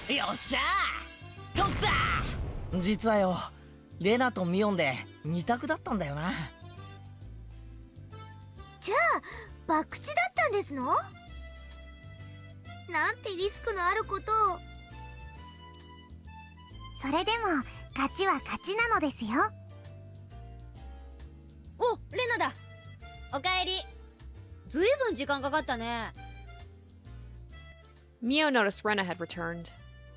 よっしゃー取った。実はよ、レナとミオンで二択だったんだよな。じゃあ博打だったんですの？なんてリスクのあることを。それでも勝ちは勝ちなのですよ。お、レナだ。おかえり。ずいぶん時間かかったね。Mio noticed Rena had returned.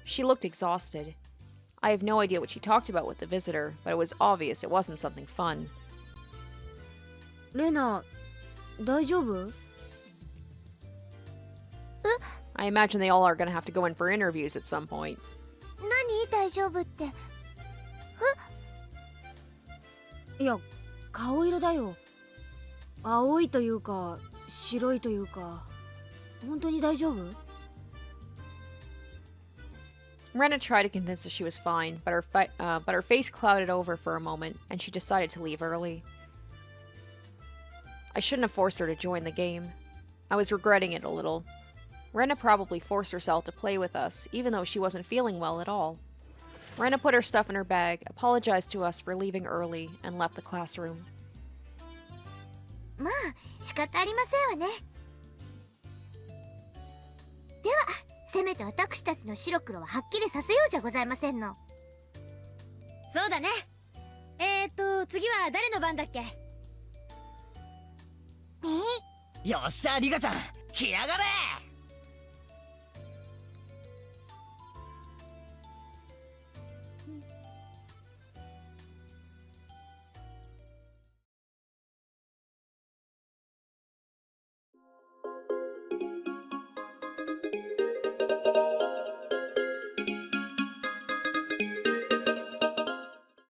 She looked exhausted. I have no idea what she talked about with the visitor, but it was obvious it wasn't something fun. レナ、大丈夫？ I imagine they all are going to have to go in for interviews at some point. 何大丈夫って。いや、顔色だよ。青いというか、白いというか。本当に大丈夫？ Rena tried to convince us she was fine, but her face clouded over for a moment, and she decided to leave early. I shouldn't have forced her to join the game. I was regretting it a little. Rena probably forced herself to play with us, even though she wasn't feeling well at all. Rena put her stuff in her bag, apologized to us for leaving early, and left the classroom. まあ仕方ありませんわね。ではせめて私たちの白黒ははっきりさせようじゃございませんの。そうだね。次は誰の番だっけ？よっしゃリカちゃん来やがれ。